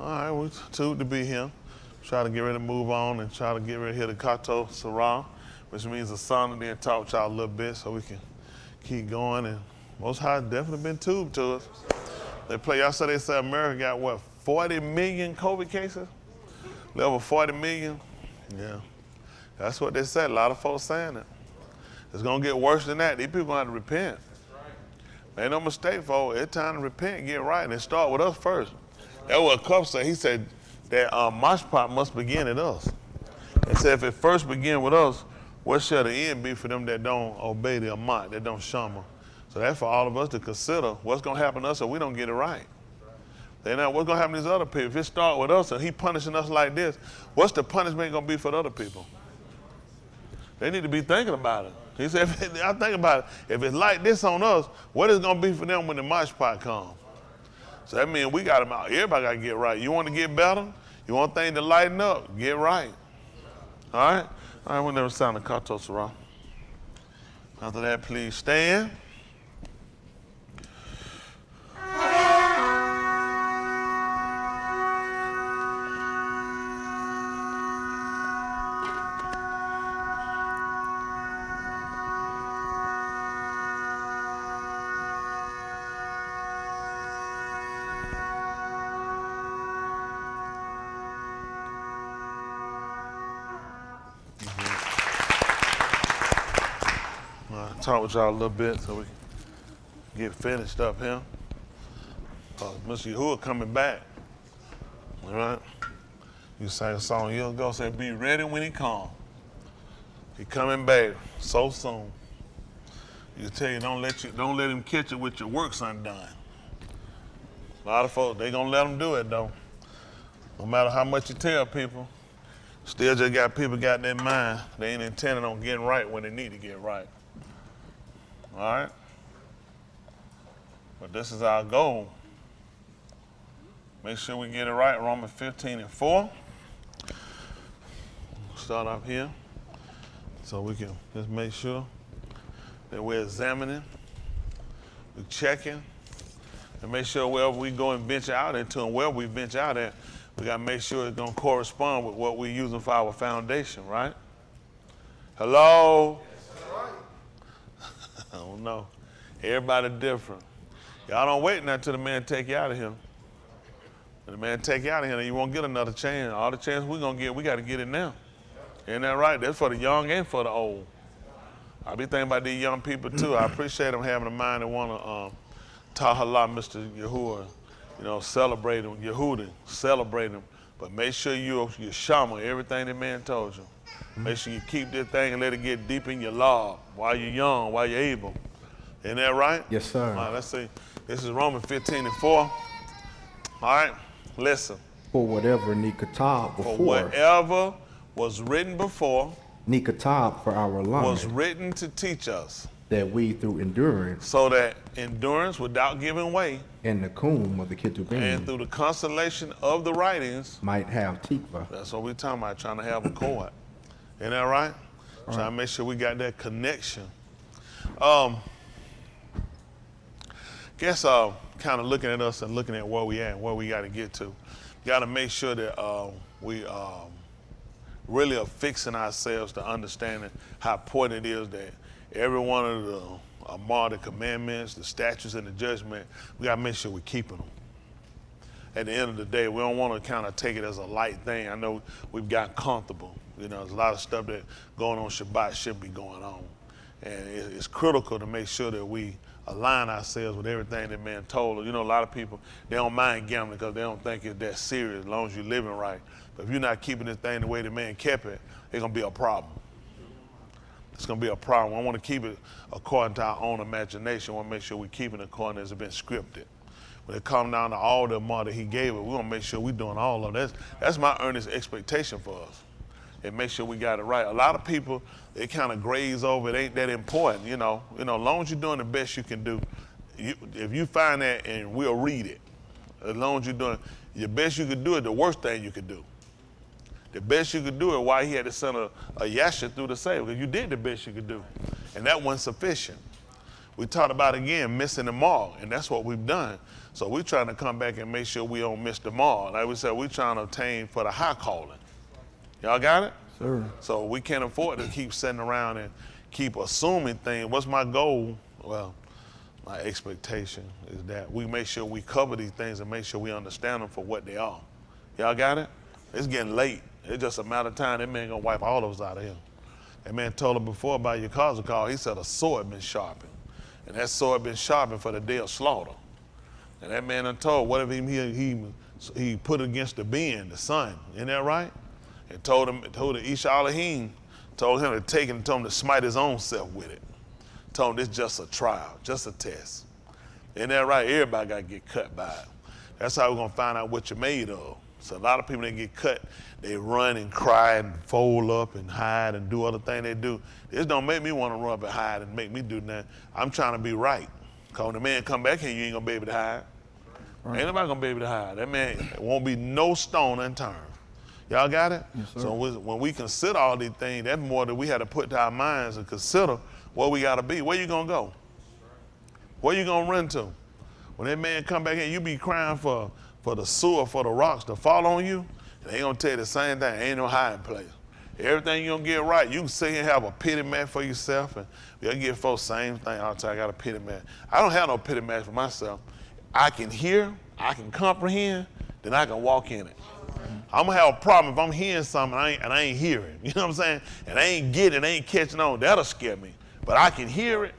All right, we're two to be here. Try to get ready to move on and try to get ready to hit the Kato Sarah, which means the sun, and then talk to y'all a little bit so we can keep going. And Most High definitely been tubed to us. They play, y'all said they said America got what, 40 million COVID cases? Level 40 million? Yeah. That's what they said. A lot of folks saying it. It's gonna get worse than that. These people gonna have to repent. Ain't no mistake, folks. It's time to repent and get right, and it start with us first. That's what Cup said. He said that mosh pot must begin at us. He said if it first begin with us, what shall the end be for them that don't obey the Amat, that don't shama? So that's for all of us to consider what's gonna happen to us if we don't get it right. Then now what's gonna happen to these other people? If it start with us and he punishing us like this, what's the punishment gonna be for the other people? They need to be thinking about it. He said, I think about it. If it's like this on us, what is it going to be for them when the mosh pot comes? So that means we got them out. Everybody got to get right. You want to get better? You want things to lighten up? Get right. All right? All right, we'll never sound the Kato Sarah. After that, please stand. Talk with y'all a little bit so we can get finished up here. Mr. Yahuwah coming back. All right? You sang a song years ago, said, be ready when he comes. He coming back so soon. You tell you, don't let him catch you with your works undone. A lot of folks, they gonna let them do it though. No matter how much you tell people, still just got people got their mind. They ain't intending on getting right when they need to get right. All right? But this is our goal. Make sure we get it right, Romans 15:4. Start up here so we can just make sure that we're examining, we're checking, and make sure wherever we go and venture out into and where we venture out at, we got to make sure it's going to correspond with what we're using for our foundation, right? Hello? I don't know. Everybody different. Y'all don't wait now till the man take you out of here. When the man take you out of here, you won't get another chance. All the chance we're going to get, we got to get it now. Ain't that right? That's for the young and for the old. I be thinking about these young people too. I appreciate them having a mind that want to Tahallah, Mr. Yahuwah, celebrate him, Yehuda, celebrate him. But make sure you shama everything the man told you. Make sure you keep this thing and let it get deep in your law while you're young, while you're able. Isn't that right? Yes, sir. All right, let's see. This is Romans 15:4. All right, listen. For whatever Nikatab before. For whatever was written before. Nikatab for our life. Was written to teach us. That we through endurance. So that endurance without giving way. And the Kum of the Ketubim. And through the consolation of the writings. Might have tikva. That's what we're talking about, trying to have a cord. Isn't that right? Trying to make sure we got that connection. Guess kind of looking at us and looking at where we at and where we got to get to. Got to make sure that we really are fixing ourselves to understanding how important it is that every one of the commandments, the statutes, and the judgment, we got to make sure we're keeping them. At the end of the day, we don't want to kind of take it as a light thing. I know we've gotten comfortable. There's a lot of stuff that going on Shabbat shouldn't be going on. And it's critical to make sure that we align ourselves with everything that man told us. A lot of people, they don't mind gambling because they don't think it's that serious as long as you're living right. But if you're not keeping this thing the way the man kept it, it's going to be a problem. It's going to be a problem. I want to keep it according to our own imagination. I want to make sure we're keeping it according as it's been scripted. When it comes down to all the amount that he gave it, we're going to make sure we're doing all of that. That's my earnest expectation for us. And make sure we got it right. A lot of people, they kind of graze over it. Ain't that important, as long as you're doing the best you can do. If you find that, and we'll read it. As long as you're doing the best you could do it, the worst thing you could do. The best you could do it, why he had to send a yasha through the save, because you did the best you could do. And that wasn't sufficient. We talked about, again, missing the mark, and that's what we've done. So we're trying to come back and make sure we don't miss the mark. Like we said, we're trying to obtain for the high calling. Y'all got it? Sir. So we can't afford to keep sitting around and keep assuming things. What's my goal? Well, my expectation is that we make sure we cover these things and make sure we understand them for what they are. Y'all got it? It's getting late. It's just a matter of time. That man gonna wipe all those out of here. That man told him before about your cause call. He said a sword been sharpened. And that sword been sharpened for the day of slaughter. And that man done told, what if he put it against the Ben, the sun? Isn't that right? And told the Isha Elohim, told him to take it and told him to smite his own self with it. Told him this just a trial, just a test. Isn't that right? Everybody got to get cut by it. That's how we're going to find out what you're made of. So a lot of people that get cut, they run and cry and fold up and hide and do other things they do. This don't make me want to run up and hide and make me do nothing. I'm trying to be right. Because when the man come back here, you ain't going to be able to hide. Right. Ain't nobody going to be able to hide. That man, won't be no stone unturned. Y'all got it? Yes, sir. So when we consider all these things, that's more that we had to put to our minds and consider what we got to be. Where you going to go? Where you going to run to? When that man come back in, you be crying for the sewer, for the rocks to fall on you, and they gonna tell you the same thing. Ain't no hiding place. Everything you gonna get right, you can sit here and have a pity mat for yourself, and you'll get folks same thing. I'll tell you, I got a pity mat. I don't have no pity mat for myself. I can hear, I can comprehend, then I can walk in it. I'm gonna have a problem if I'm hearing something and I ain't hearing. You know what I'm saying? And I ain't getting, I ain't catching on. That'll scare me. But I can hear it.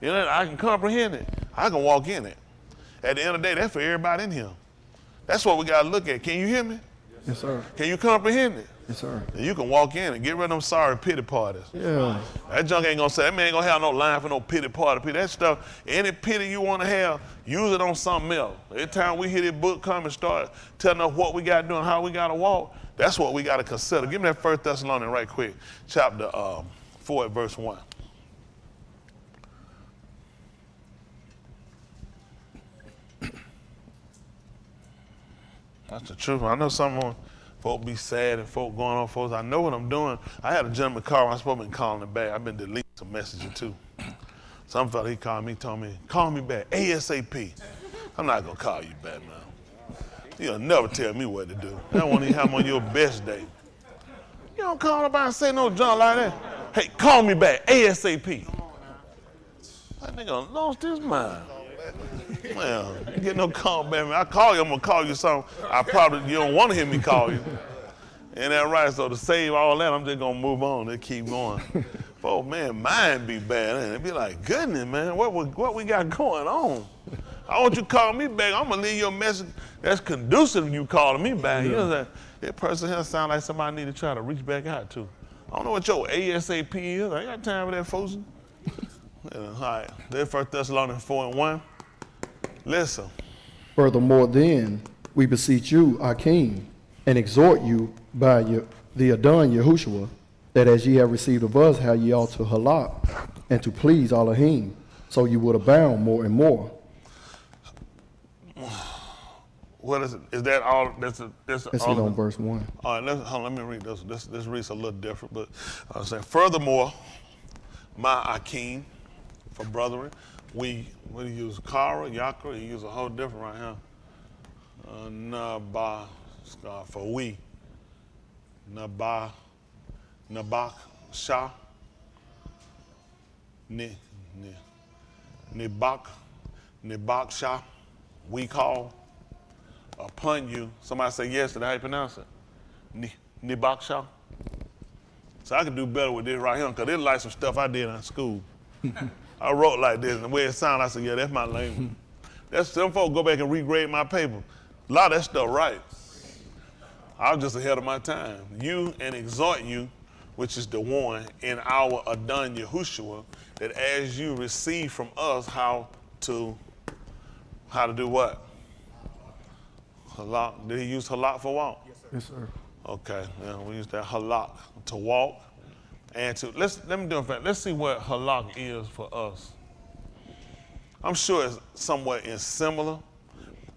You know, I can comprehend it. I can walk in it. At the end of the day, that's for everybody in here. That's what we got to look at. Can you hear me? Yes, sir. Can you comprehend it? Yes, sir. And you can walk in and get rid of them sorry pity parties. Yeah. That junk ain't going to say, that man ain't going to have no line for no pity party. That stuff, any pity you want to have, use it on something else. Every time we hear this book come and start telling us what we got to do and how we got to walk, that's what we got to consider. Give me that 1 Thessalonians right quick, chapter 4 at verse 1. That's the truth. I know some folk be sad and folk going on, folks. I know what I'm doing. I had a gentleman call. I'm supposed to be calling him back. I've been deleting some messages too. Some fella, he called me, told me, call me back, ASAP. I'm not going to call you back, man. You'll never tell me what to do. I don't want to have on your best day. You don't call nobody and say no junk like that. Hey, call me back, ASAP. That nigga lost his mind. Well, you get no call back, man. I call you, I'm gonna call you something. You don't want to hear me call you. Ain't that right? So to save all that, I'm just gonna move on and keep going. Folks, man, mine be bad. And it be like, goodness, man, what we got going on? I want you to call me back. I'm gonna leave you a message that's conducive to you calling me back. You know that person here sound like somebody I need to try to reach back out to. I don't know what your ASAP is. I ain't got time for that, folks. All right, there's 1 Thessalonians 4 and 1. Listen. Furthermore, then, we beseech you, our King, and exhort you by the Adon Yahushua, that as ye have received of us, how ye ought to halak, and to please Elohim, so you would abound more and more. What is it? Is that all? That's That's all it on verse 1. All right, let me read this. This reads a little different, but I was saying, furthermore, my Akeem, for brethren, we use Kara, Yakra, you use a whole different right here. Naba, for we. Nabak, Shah, Nibak Shah, we call upon you. Somebody say yes to that, how you pronounce it? Nibak Shah. So I can do better with this right here, because it's like some stuff I did in school. I wrote like this, and the way it sounded, I said, yeah, that's my language. Some folks go back and regrade my paper. A lot of that stuff right. I was just ahead of my time. You and exhort you, which is the one in our Adon Yahushua, that as you receive from us how to do what? Halak. Did he use halak for walk? Yes, sir. Okay, yeah, we use that halak to walk. And let me do it. Let's see what halak is for us. I'm sure it's somewhat similar.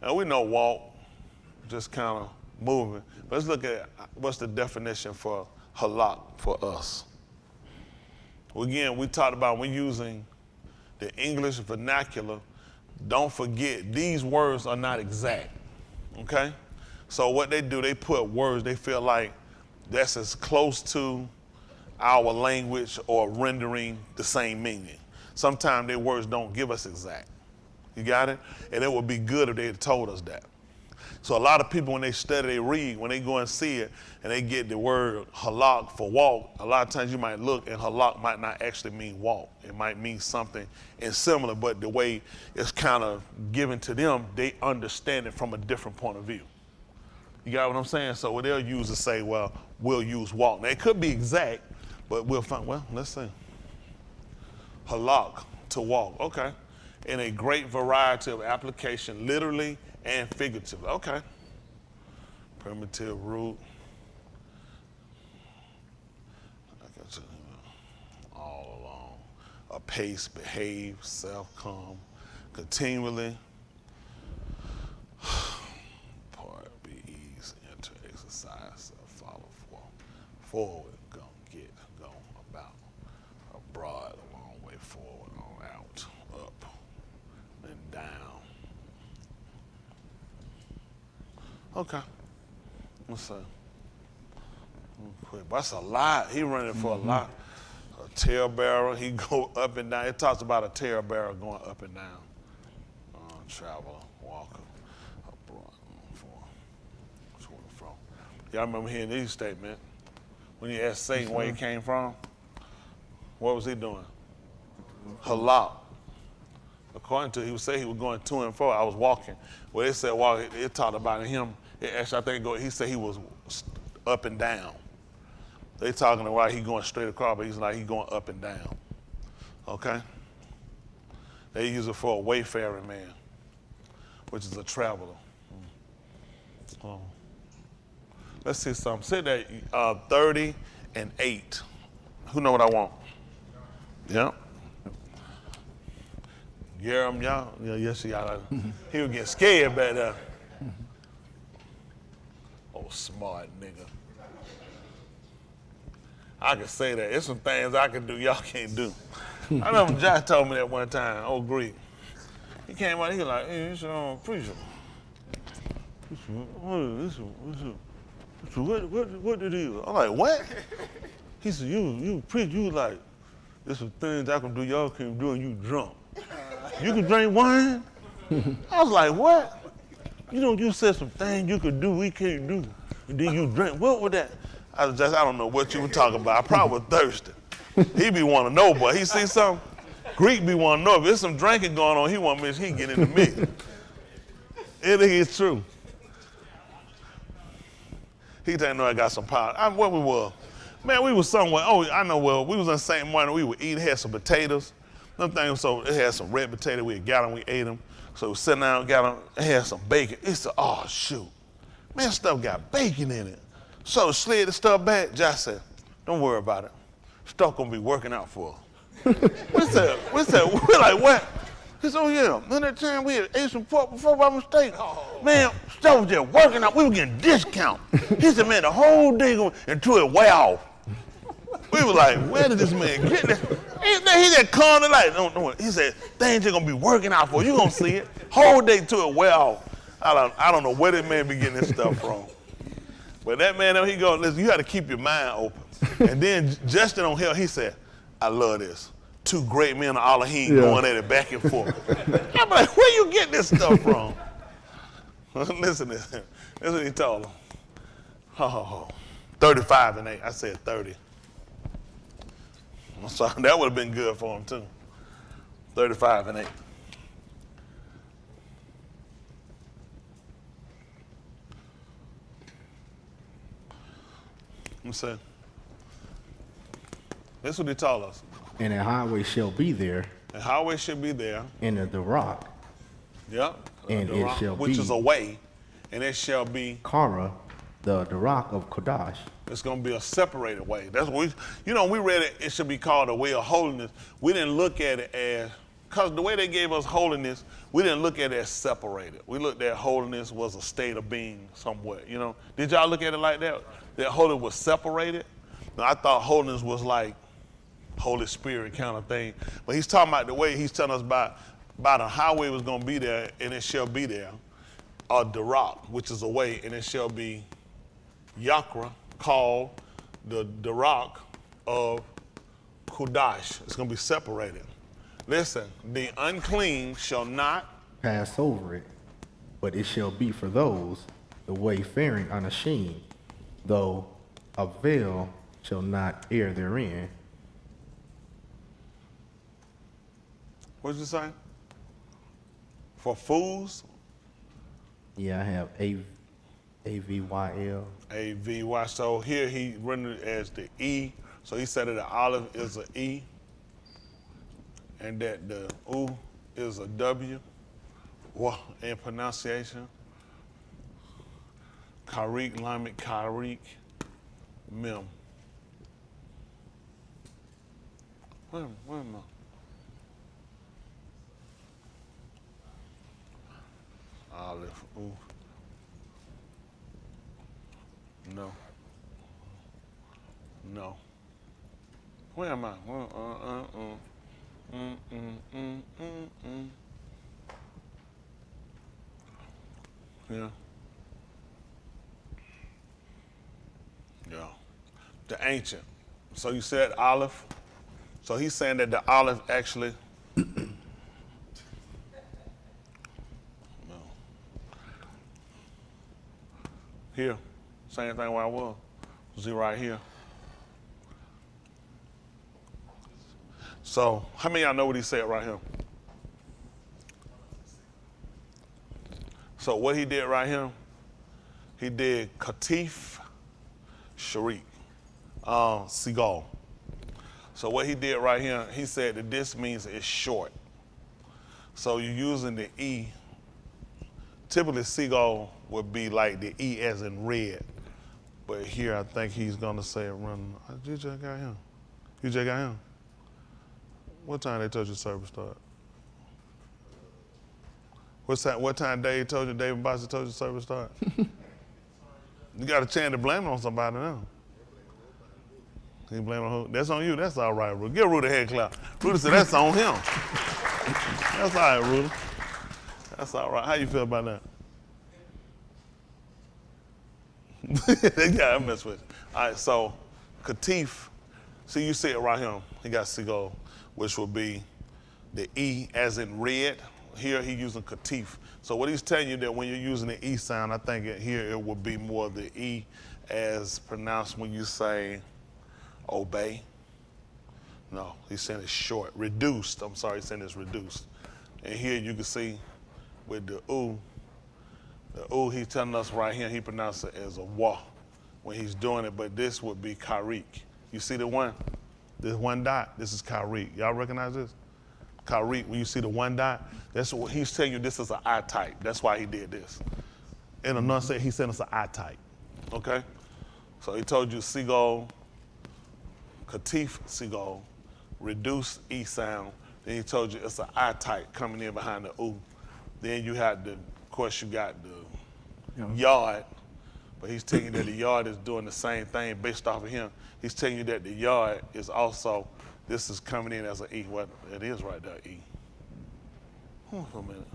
And we know walk, just kind of moving. But let's look at what's the definition for halak for us. Well, again, we talked about we're using the English vernacular, don't forget these words are not exact, okay? So what they do, they put words they feel like that's as close to our language or rendering the same meaning. Sometimes their words don't give us exact. You got it? And it would be good if they had told us that. So a lot of people, when they study, they read, when they go and see it, and they get the word halak for walk, a lot of times you might look and halak might not actually mean walk. It might mean something similar, but the way it's kind of given to them, they understand it from a different point of view. You got what I'm saying? So what they'll use is say, well, we'll use walk. Now it could be exact, but we'll find, well, let's see. Halak, to walk, okay. In a great variety of application, literally and figuratively, okay. Primitive root. All along. Apace, behave, self-calm, continually. Part, be ease, enter, exercise, follow, forward, go, get, go, about, abroad, a long way forward, on out, up, and down. Okay. Let's see. Quick. That's a lot. He running for a lot. A talebearer, he go up and down. It talks about a talebearer going up and down. Traveler, walker, abroad, to and fro. Y'all remember hearing these statements? When he asked Satan where he came from, what was he doing? Halak. According to, he would say he was going to and fro. I was walking. Well, they said, well, it talked about him. Actually, I think he said he was up and down. They talking about he going straight across, but he's like he going up and down. Okay? They use it for a wayfaring man, which is a traveler. Let's see something. Say that 30 and 8. Who know what I want? Yeah. Garam, y'all? Yeah, yes, y'all. He would get scared back there. Oh, smart nigga. I can say that. There's some things I can do y'all can't do. I remember Josh told me that one time, old Greek. He came out, he was like, hey, this preacher. What did he do? I'm like, what? He said, you preach, you like, there's some things I can do y'all can't do and you drunk. You can drink wine? I was like, what? You said some things you could do we can't do. And then you drink. What was that? I don't know what you were talking about. I probably was thirsty. He be want to know, but he see something. Greek be want to know. If there's some drinking going on, he want me to get in the mix. It is true. He didn't know I got some power. Where we were? Man, we was somewhere. Oh, I know well. We was in St. Martin. We would eat, had some potatoes. Them things, so it had some red potato. We got them, we ate them. So we sitting down, got them, it had some bacon. It said, oh, shoot. Man, stuff got bacon in it. So slid the stuff back. Josh said, don't worry about it. Stuff gonna be working out for us. we said, we're like, what? He said, oh yeah, man, that time we had ate some pork before by mistake. Man, stuff was just working out. We were getting discount. He said, man, the whole day going until it way off. We were like, where did this man get that? He just calmed it like, no. He said, things are gonna be working out for you. You gonna see it. Whole day till it wear off. I don't know where that man be getting this stuff from. But that man, he go, listen, you got to keep your mind open. And then Justin on here, he said, I love this. Two great men of Elohim going at it back and forth. I'm like, where you get this stuff from? Listen to him. That's what he told him. Oh, 35 and 8. I said 30. I'm sorry, that would have been good for him too. 35 and 8. I'm saying. That's what he told us. And a highway shall be there. The highway should be there. And the rock. Yep. And it shall be. Which is a way. And it shall be. Kara, the rock of Kodash. It's going to be a separated way. That's what we read it, it should be called a way of holiness. We didn't look at it as, because the way they gave us holiness, we didn't look at it as separated. We looked at holiness was a state of being somewhere, Did y'all look at it like that? That holiness was separated? No, I thought holiness was like Holy Spirit kind of thing. But he's talking about the way he's telling us about a highway was going to be there, and it shall be there, or Darak, which is a way, and it shall be Yakra, called the Darak of Kudash. It's going to be separated. Listen, the unclean shall not pass over it, but it shall be for those the wayfaring unashamed, though a veil shall not err therein. What did you say? For fools? Yeah, I have AVYL. A-V-Y. So here he rendered it as the E. So he said that the olive is an E, and that the U is a W. In pronunciation. Karik, Lamek, Karik, Mem. Where am I? Olive, ooh. No. No. Where am I? Yeah. Yeah. The ancient. So you said olive. So he's saying that the olive actually. Here, same thing where I was. See right here. So, how many of y'all know what he said right here? So what he did right here, he did Katif Sharik, Seagal. So what he did right here, he said that this means it's short. So you're using the E. Typically, Seagal would be like the E as in red. But here, I think he's going to say run. You just got him. You just got him. What time they told you service start? What time Dave told you, David Bossy told you service start? You got a chance to blame it on somebody now. He blame on who? That's on you. That's all right, Rudy. Give Rudy a head clap. Rudy said that's on him. That's all right, Rudy. That's all right. How you feel about that? That guy I mess with. All right, so Katif, see you see it right here. He got Seagull, which would be the E as in red. Here he using Katif. So what he's telling you that when you're using the E sound, I think here it would be more the E as pronounced when you say obey. No, he's saying it's short. Reduced, I'm sorry, he's saying it's reduced. And here you can see with the U he's telling us right here, he pronounced it as a wa when he's doing it, but this would be karik. You see the one? This one dot, this is karik. Y'all recognize this? Karik, when you see the one dot, that's what he's telling you this is an I type. That's why he did this. In a nutshell, he said it's an I type. Okay? So he told you seagull, katif seagull, reduced E sound. Then he told you it's an I type coming in behind the U. Then you had of course you got the yard, but he's telling you that the yard is doing the same thing based off of him. He's telling you that the yard is also, this is coming in as an E. What it is right there, E. Hold on for a minute.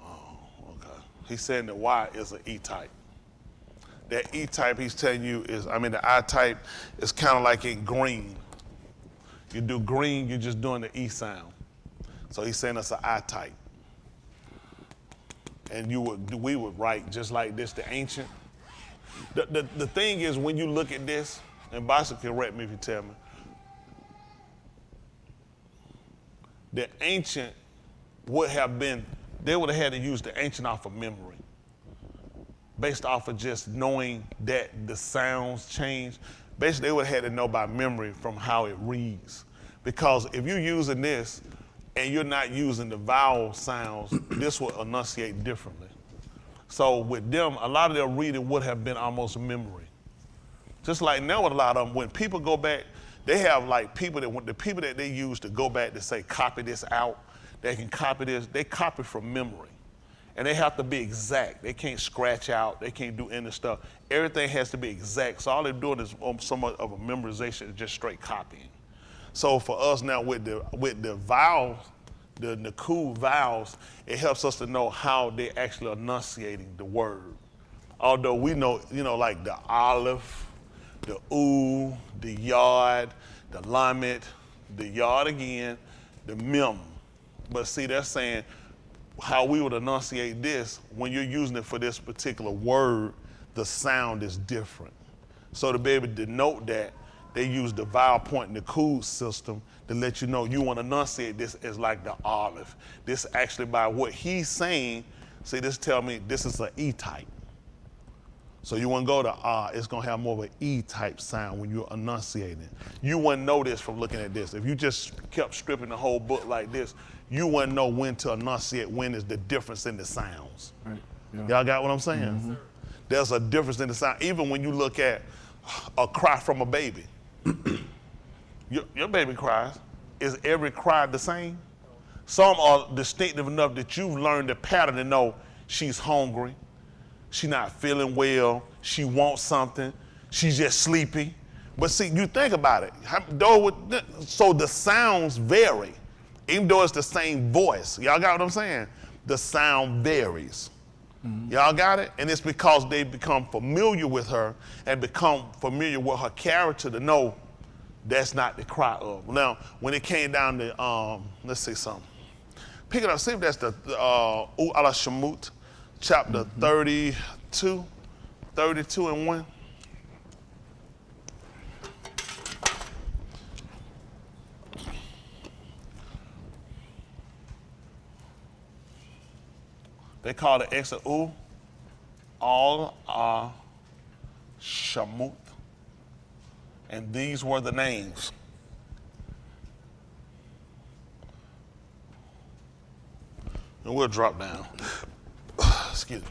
Oh, okay. He's saying the Y is an E type. That E type he's telling you is, the I type is kind of like in green. You do green, you're just doing the E sound. So he's saying it's an I type. And we would write just like this, the ancient. The thing is, when you look at this, and Basa can correct me if you tell me, the ancient would have been, they would have had to use the ancient off of memory, based off of just knowing that the sounds change. Basically, they would have had to know by memory from how it reads. Because if you're using this and you're not using the vowel sounds, this will enunciate differently. So with them, a lot of their reading would have been almost memory. Just like now with a lot of them, when people go back, they have like people that they use to go back to say, copy this out, they can copy this, they copy from memory. And they have to be exact. They can't scratch out. They can't do any stuff. Everything has to be exact. So all they're doing is somewhat of a memorization, just straight copying. So for us now with the vowels, the Naku vowels, it helps us to know how they're actually enunciating the word. Although we know, like the aleph, the oo, the yod, the lamet, the yod again, the mem. But see, they're saying how we would enunciate this, when you're using it for this particular word, the sound is different. So to be able to denote that, they use the vowel point Nakud system to let you know you want to enunciate this as like the aleph. This actually, by what he's saying, see, this tell me this is an E type. So you want to go to it's going to have more of an E-type sound when you're enunciating. You wouldn't know this from looking at this. If you just kept stripping the whole book like this, you wouldn't know when to enunciate, when is the difference in the sounds. Right. Yeah. Y'all got what I'm saying? Mm-hmm. There's a difference in the sound. Even when you look at a cry from a baby. Your baby cries. Is every cry the same? Some are distinctive enough that you've learned the pattern to know she's hungry. She's not feeling well. She wants something. She's just sleepy. But see, you think about it. So the sounds vary, even though it's the same voice. Y'all got what I'm saying? The sound varies. Mm-hmm. Y'all got it? And it's because they become familiar with her and become familiar with her character to know that's not the cry of. Now, when it came down to, let's see something. Pick it up, see if that's the Ala Shamut. Chapter 32 and 1. They call the extra Al Shamut. And these were the names. And we'll drop down. Excuse me.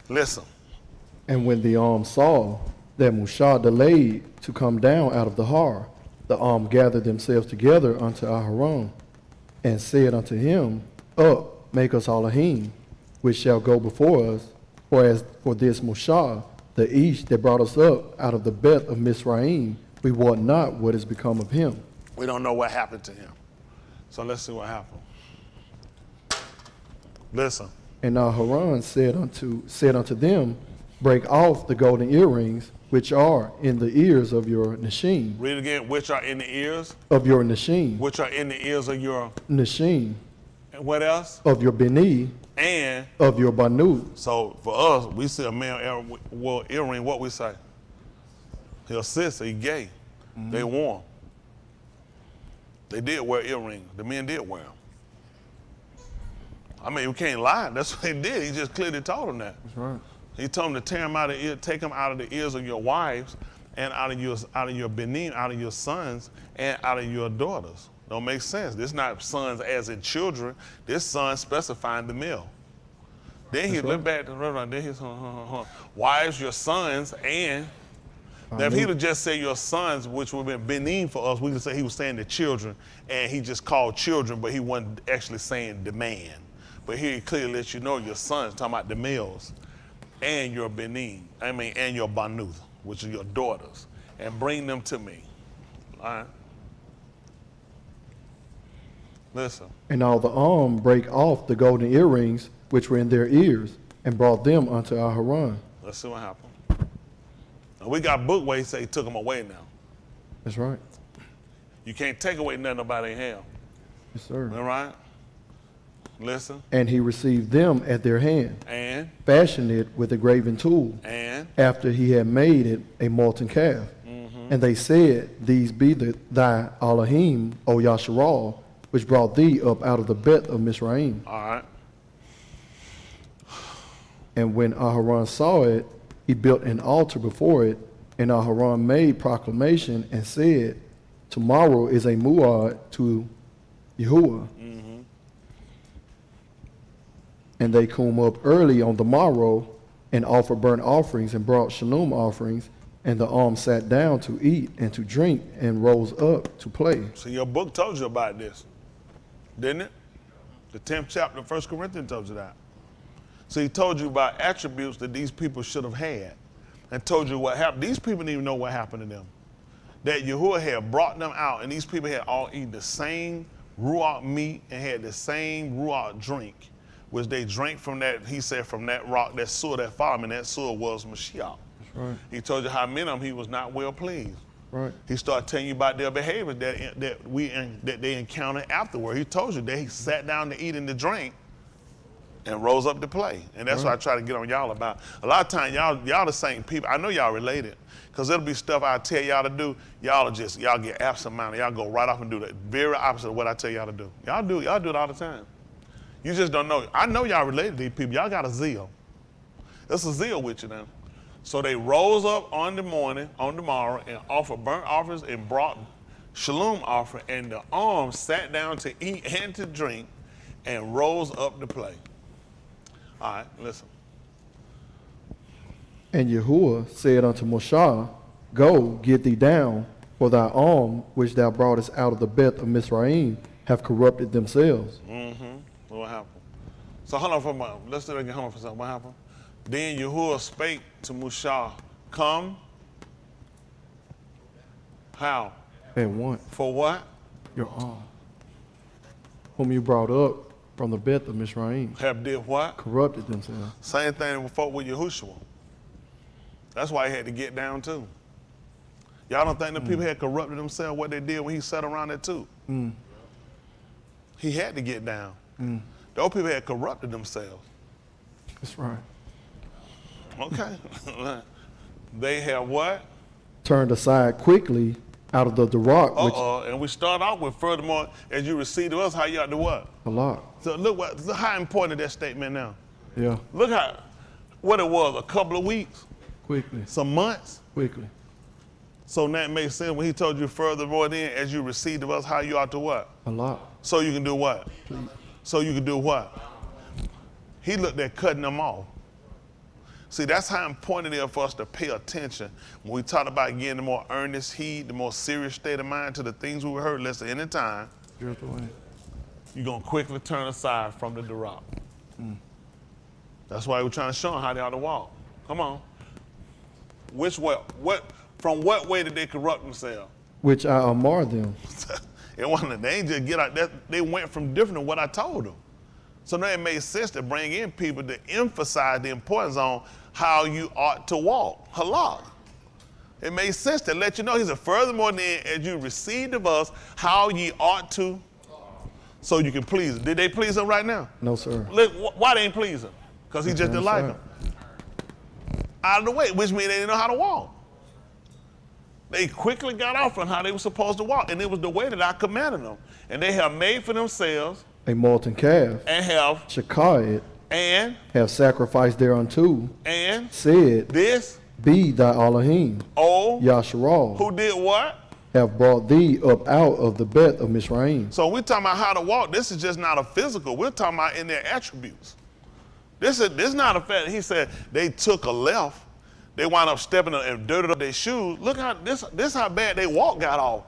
Listen. And when the saw that Mushah delayed to come down out of the Har, the gathered themselves together unto Aharon, and said unto him, Up, make us Elohim, which shall go before us. For as for this Mushah, the Ish that brought us up out of the Beth of Mizraim, we wot not what is become of him. We don't know what happened to him. So let's see what happened. Listen. And Aharon said unto them, Break off the golden earrings which are in the ears of your Nashim. Read again. Which are in the ears? Of your Nashim. Which are in the ears of your Nashim. And what else? Of your Beni. And of your Banu. So for us, we see a male earring, what we say? He a sister, he gay. Mm-hmm. They warm. They did wear earrings. The men did wear them. I mean, we can't lie. That's what he did. He just clearly told them that. That's right. He told them to tear them out of ear, take them out of the ears of your wives, and out of your benin, out of your sons, and out of your daughters. Don't make sense. This is not sons as in children. This son specifying the male. Then he looked back to then his wives, your sons, and now if he'd have just said your sons, which would have been benin for us, we could say he was saying the children, and he just called children, but he wasn't actually saying the man. But here he clearly lets you know your sons, talking about the males, and your benin, and your banu, which are your daughters, and bring them to me. All right? Listen. And all the break off the golden earrings which were in their ears, and brought them unto Aharon. Let's see what happened. Now, we got book where he say he took them away now. That's right. You can't take away nothing nobody have. Yes, sir. All right? Listen. And he received them at their hand, and fashioned it with a graven tool, and after he had made it a molten calf. Mm-hmm. And they said, These be thy Elohim, O Yasharal, which brought thee up out of the Beth of Mizraim. All right. And when Aharon saw it, he built an altar before it, and Aharon made proclamation and said, Tomorrow is a muad to Yahuwah. Mm-hmm. And they come up early on the morrow and offered burnt offerings and brought shalom offerings, and the sat down to eat and to drink and rose up to play. So your book told you about this. didn't it? The 10th chapter of 1 Corinthians tells you that. So he told you about attributes that these people should have had and told you what happened. These people didn't even know what happened to them. That Yahuwah had brought them out, and these people had all eaten the same ruach meat and had the same ruach drink, which they drank from that, he said, from that rock, that sewer that followed him, and that sewer was Mashiach. That's right. He told you how many of them he was not well pleased. Right. He started telling you about their behavior that they encountered afterward. He told you that he sat down to eat and to drink and rose up to play. And that's what I try to get on y'all about. A lot of times, y'all the same people. I know y'all related, because it'll be stuff I tell y'all to do. Y'all get absent-minded. Y'all go right off and do the very opposite of what I tell y'all to do. Y'all do it all the time. You just don't know. I know y'all related to these people. Y'all got a zeal. There's a zeal with you now. So they rose up on the morrow, and offered burnt offerings and brought shalom offering, and the arms sat down to eat and to drink and rose up to play. All right, listen. And Yahuwah said unto Moshe, Go, get thee down, for thy arm which thou broughtest out of the Beth of Mizraim have corrupted themselves. What happened? So hold on for a moment. Let's do it again. Hold on for a second. What happened? Then Yahuwah spake to Moshe, come. How? And one, For what? your arm, whom you brought up from the Beth of Mizraim, Have did what? corrupted themselves. Same thing before with Yahushua. That's why he had to get down too. Y'all don't think the people had corrupted themselves what they did when he sat around there too? He had to get down. Those people had corrupted themselves. That's right. Okay. They have what? Turned aside quickly out of the rock, which And we start off with, furthermore, as you receive of us, how you ought to what? a lot. So look how important that statement now. Yeah, Look what it was, a couple of weeks, quickly, some months. quickly. So that makes sense when he told you furthermore then, as you received of us, how you ought to what? A lot. So you can do what? So you can do what? He looked at cutting them off. See, that's how important it is for us to pay attention. When we talk about getting the more earnest heed, the more serious state of mind to the things we heard less than any time, Drift away. you're going to quickly turn aside from the Duraq. That's why we're trying to show them how they ought to walk. Come on. Which way? From what way did they corrupt themselves? Which I amar them. It wasn't, they ain't just get out that. They went from different than what I told them. So now it made sense to bring in people to emphasize the importance on how you ought to walk. Halak. It made sense to let you know. He said, furthermore then, as you received of us, how ye ought to, so you can please him. Did they please him right now? No, sir. Look, why they ain't please him? Because he just didn't like him. Out of the way, which means they didn't know how to walk. They quickly got off on how they were supposed to walk, and it was the way that I commanded them. And they have made for themselves A molten calf, and have shakah it, and have sacrificed thereunto, and said, this Be thy Elohim, old Yasharal, who did what? have brought thee up out of the Beth of Mizraim. So we're talking about how to walk. This is just not a physical. We're talking about in their attributes. This is not a fact. He said they took a left. They wound up stepping and dirted up their shoes. Look how this how bad they walk got off.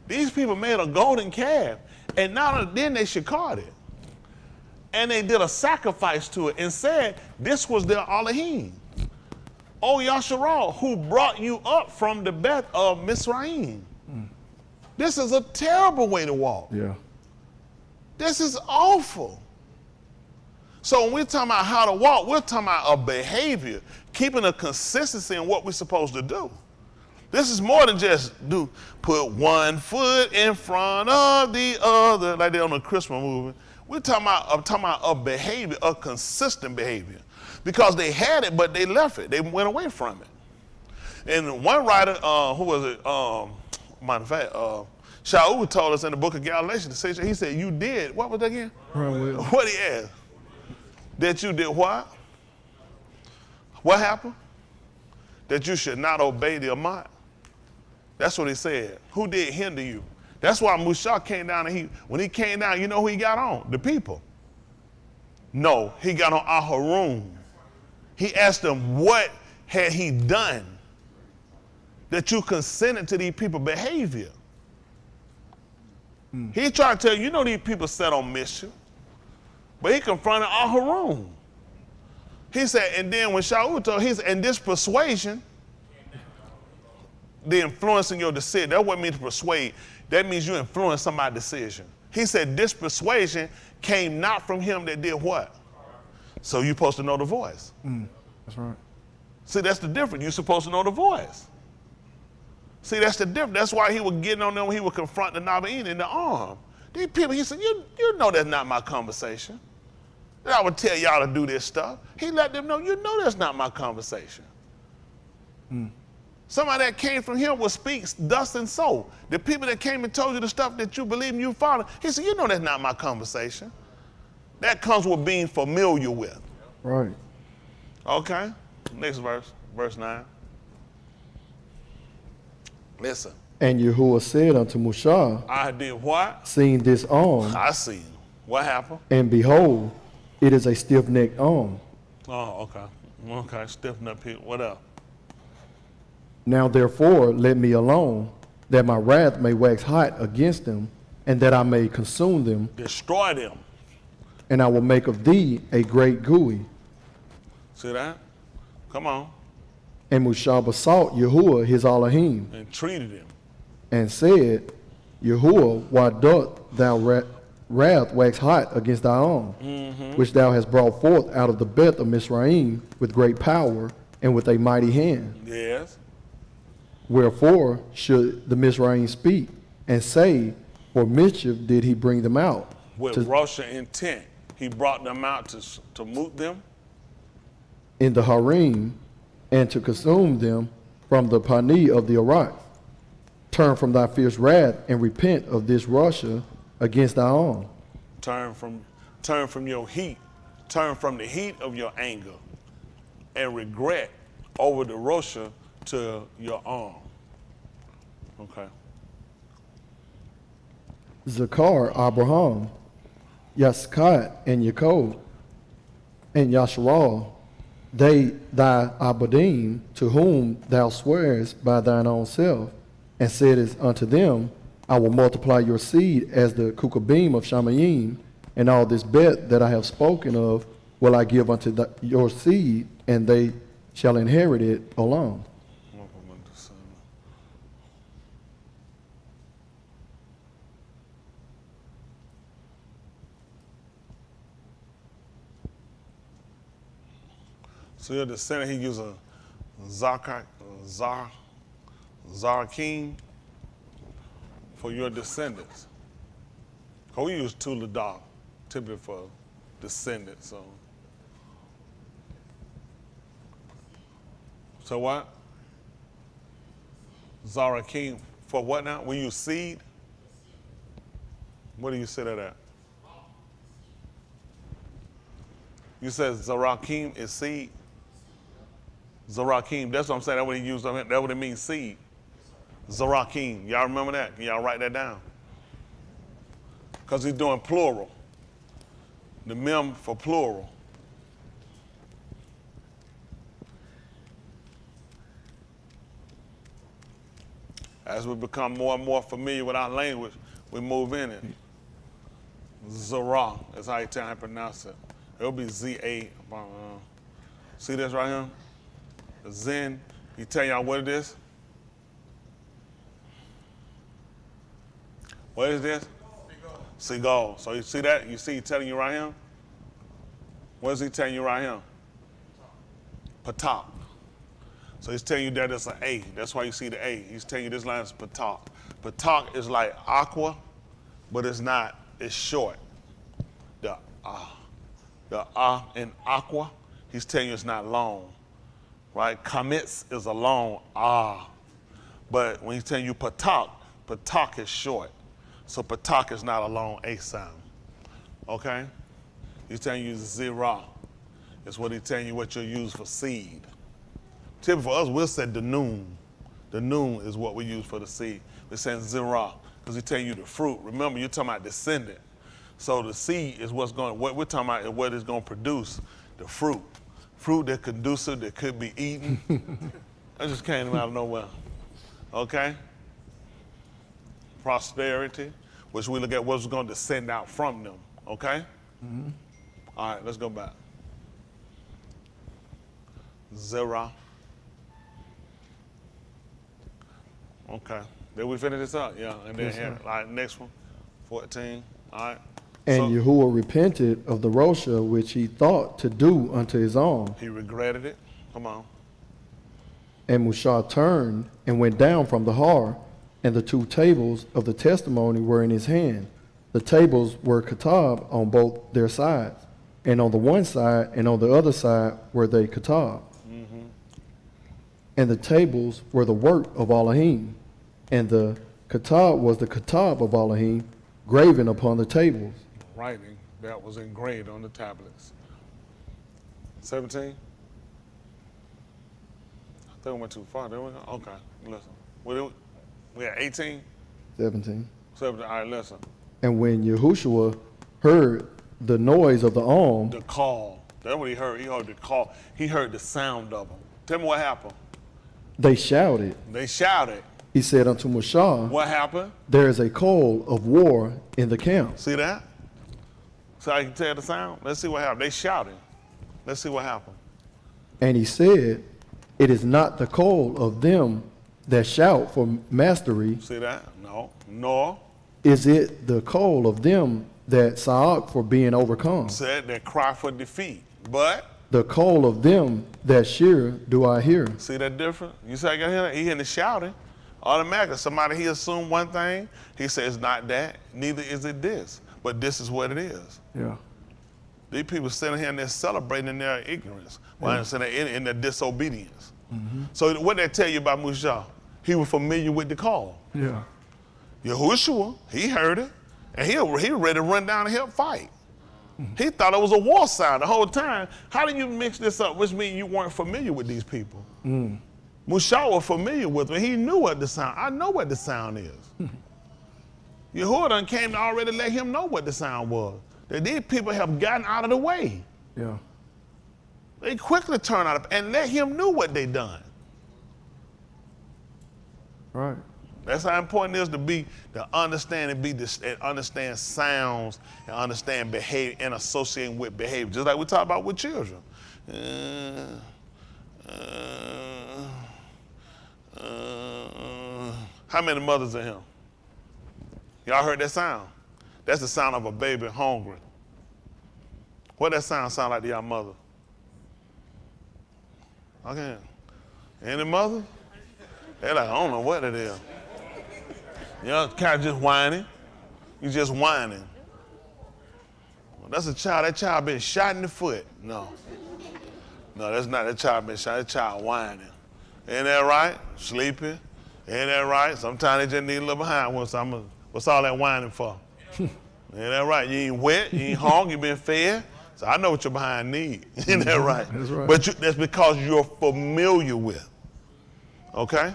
These people made a golden calf, and now then they shikard it. And they did a sacrifice to it and said this was their Elohim. O Yasharal, who brought you up from the Beth of Mizraim. This is a terrible way to walk. Yeah. This is awful. So when we're talking about how to walk, we're talking about a behavior, keeping a consistency in what we're supposed to do. This is more than just put one foot in front of the other, like they on the Christmas movie. We're talking about a behavior, a consistent behavior. Because they had it, but they left it. They went away from it. And one writer, who was it? Matter of fact, Shaul told us in the book of Galatians, he said, you did, what was that again? Run well. What he asked? That you did what? What happened? That you should not obey the Amat. That's what he said. Who did hinder you? That's why Musa came down, and when he came down, you know who he got on? The people. No, he got on Aharon. He asked them, what had he done that you consented to these people's behavior? He tried to tell you, these people set on mischief. But he confronted Aharon. He said, and then when Shaul told, he said, and this persuasion, the influencing your decision, that's what it means to persuade. That means you influence somebody's decision. He said, this persuasion came not from him that did what? So you're supposed to know the voice. That's right. See, that's the difference. You're supposed to know the voice. See, that's the difference. That's why he was getting on them when he would confront the Nabaim in the arm. These people, he said, you know that's not my conversation. That I would tell y'all to do this stuff. He let them know, you know that's not my conversation. Somebody that came from him will speak thus and so. The people that came and told you the stuff that you believe and you follow, he said, you know that's not my conversation. That comes with being familiar with. Right. Okay, next verse, verse 9. Listen. And Yahuwah said unto Mushah, I did what? seeing this arm, I see him. What happened? and behold, it is a stiff-necked arm. Oh, okay. Okay, stiffen up here. What else? Now therefore let me alone, that my wrath may wax hot against them, and that I may consume them, Destroy them. and I will make of thee a great gooey. See that? Come on. And Mushah besought Yahuwah his Elohim, And treated him. and said, Yahuwah, why doth thou wrath wax hot against thy arm, which thou hast brought forth out of the Beth of Mizraim with great power and with a mighty hand? Yes. Wherefore should the Mizraim speak and say, for mischief did he bring them out? With Roshah intent. He brought them out to moot them. In the Harim, and to consume them from the Pani of the Arak. Turn from thy fierce wrath and repent of this Russia against thy arm. Turn from your heat. Turn from the heat of your anger and regret over the Roshah to your arm. Okay. Zakar, Abraham, Yaskat, and Yaakov, and Yasharal, they thy Abadim, to whom thou swearest by thine own self, and saidest unto them, I will multiply your seed as the Kukabim of Shamayim, and all this bet that I have spoken of will I give unto your seed, and they shall inherit it alone. So your descendant, he used a Zarakim for your descendants. Because we use Tuladah typically for descendants. So what? Zarakim for what now? We use seed? What do you say to that? You said Zarakim is seed? Zarakim, that's what I'm saying. That's what he used. That's what it means, seed. Zarakim. Y'all remember that? Can y'all write that down? Because he's doing plural. The mem for plural. As we become more and more familiar with our language, we move in it. Zara, that's how you pronounce it. It'll be Z-A. See this right here? Zen, he tell y'all what it is? What is this? Seagull. So you see that? You see he telling you right here? What is he telling you right here? Patak. So he's telling you that it's an A. That's why you see the A. He's telling you this line is patak. Patak is like aqua, but it's not. It's short. The in aqua, he's telling you it's not long. Right? Kamitz is a long but when he's telling you patak, patak is short. So patak is not a long A sound. Okay? He's telling you zira. It's what he's telling you what you'll use for seed. Typically for us, we'll say the noon. The noon is what we use for the seed. We're saying zira, because he's telling you the fruit. Remember, you're talking about descendant. So the seed is what we're talking about is what is going to produce the fruit. Fruit that conducive, that could be eaten. That just came out of nowhere. Okay? Prosperity. which we look at what's going to descend out from them, okay? All right, let's go back. Zerah. Okay, did we finish this up? Yeah, and then Yes, here, sir. all right, next one, 14, all right. And So, Yahuwah repented of the Rosha which he thought to do unto his own. he regretted it. Come on. And Mushah turned and went down from the har, and the 2 tables of the testimony were in his hand. The tables were katab on both their sides, and on the one side and on the other side were they katab. And the tables were the work of Elohim, and the katab was the katab of Elohim, graven upon the tables. Writing that was engraved on the tablets. 17? I think we went too far, didn't we? Okay, listen. We at 18? 17. 17, all right, listen. And when Yahushua heard the noise of the arm, The call. That's what he heard. He heard the call. He heard the sound of them. Tell me what happened. they shouted. They shouted. He said unto Mushah, What happened? there is a call of war in the camp. See that? So I can tell the sound? Let's see what happened. They shouted. Let's see what happened. And he said, it is not the call of them that shout for mastery, See that? No. Nor is it the call of them that sa'ak for being overcome. said they cry for defeat. But The call of them that shear do I hear. see that different? You say I got hear that? He hearing the shouting. Automatically, somebody he assumed one thing. He says not that. Neither is it this. But this is what it is. Yeah. These people sitting here and they're celebrating their ignorance. Well, I'm saying in their disobedience. So what they tell you about Mushah? He was familiar with the call. Yeah. Yahushua, he heard it, and he ready to run down and help fight. He thought it was a war sound the whole time. How do you mix this up? Which means you weren't familiar with these people. Mushah was familiar with them. He knew what the sound. I know what the sound is. Yahuwah done came to already let him know what the sound was. That these people have gotten out of the way. Yeah. They quickly turn out and let him know what they done. Right. That's how important it is to understand and understand sounds and understand behavior and associating with behavior. Just like we talk about with children. How many mothers are here? Y'all heard that sound? That's the sound of a baby hungry. What that sound like to y'all mother? Okay. Any mother? They're like, I don't know what it is. You know, kind of just whining. You just whining. Well, that's a child. That child been shot in the foot. No, that's not. That child been shot. That child whining. Ain't that right? Sleeping. Ain't that right? Sometimes they just need a little behind one. So what's all that whining for? Ain't that right? You ain't wet. You ain't hungry. You been fed. So I know what your behind need. Ain't that right? That's right. But that's because you're familiar with. Okay?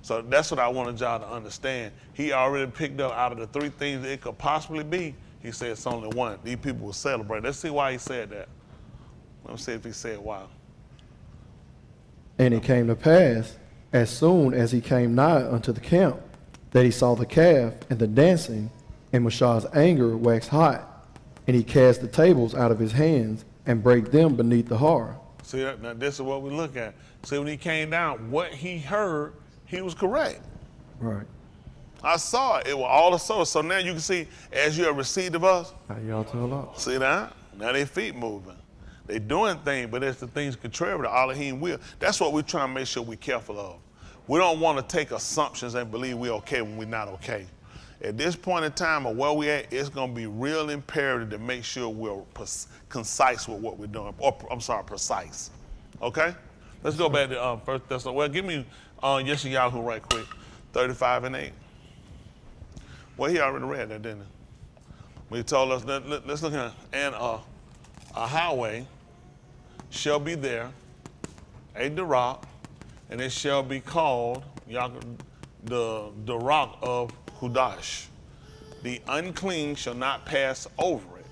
So that's what I wanted y'all to understand. He already picked up out of the 3 things that it could possibly be, he said it's only one. These people will celebrate. Let's see why he said that. Let me see if he said why. And it came to pass, as soon as he came nigh unto the camp, that he saw the calf and the dancing, and Mushah's anger waxed hot, and he cast the tables out of his hands and brake them beneath the har. See, now this is what we look at. See, when he came down, what he heard, he was correct. Right. I saw it. It was all the source. So now you can see, as you have received of us, How y'all tell us? see that? Now their feet moving. They doing things, but it's the things contrary to Elohim will. That's what we're trying to make sure we're careful of. We don't want to take assumptions and believe we're okay when we're not okay. At this point in time or where we're at, it's going to be real imperative to make sure we're concise with what we're doing. Or, I'm sorry, precise. Okay? Let's go back to First Thessalonians. Well, give me Yeshayahu right quick. 35 and 8. Well, he already read that, didn't he? He told us, let's look at it. And a highway shall be there, a Darak, and it shall be called the Darak of Hudash. The unclean shall not pass over it,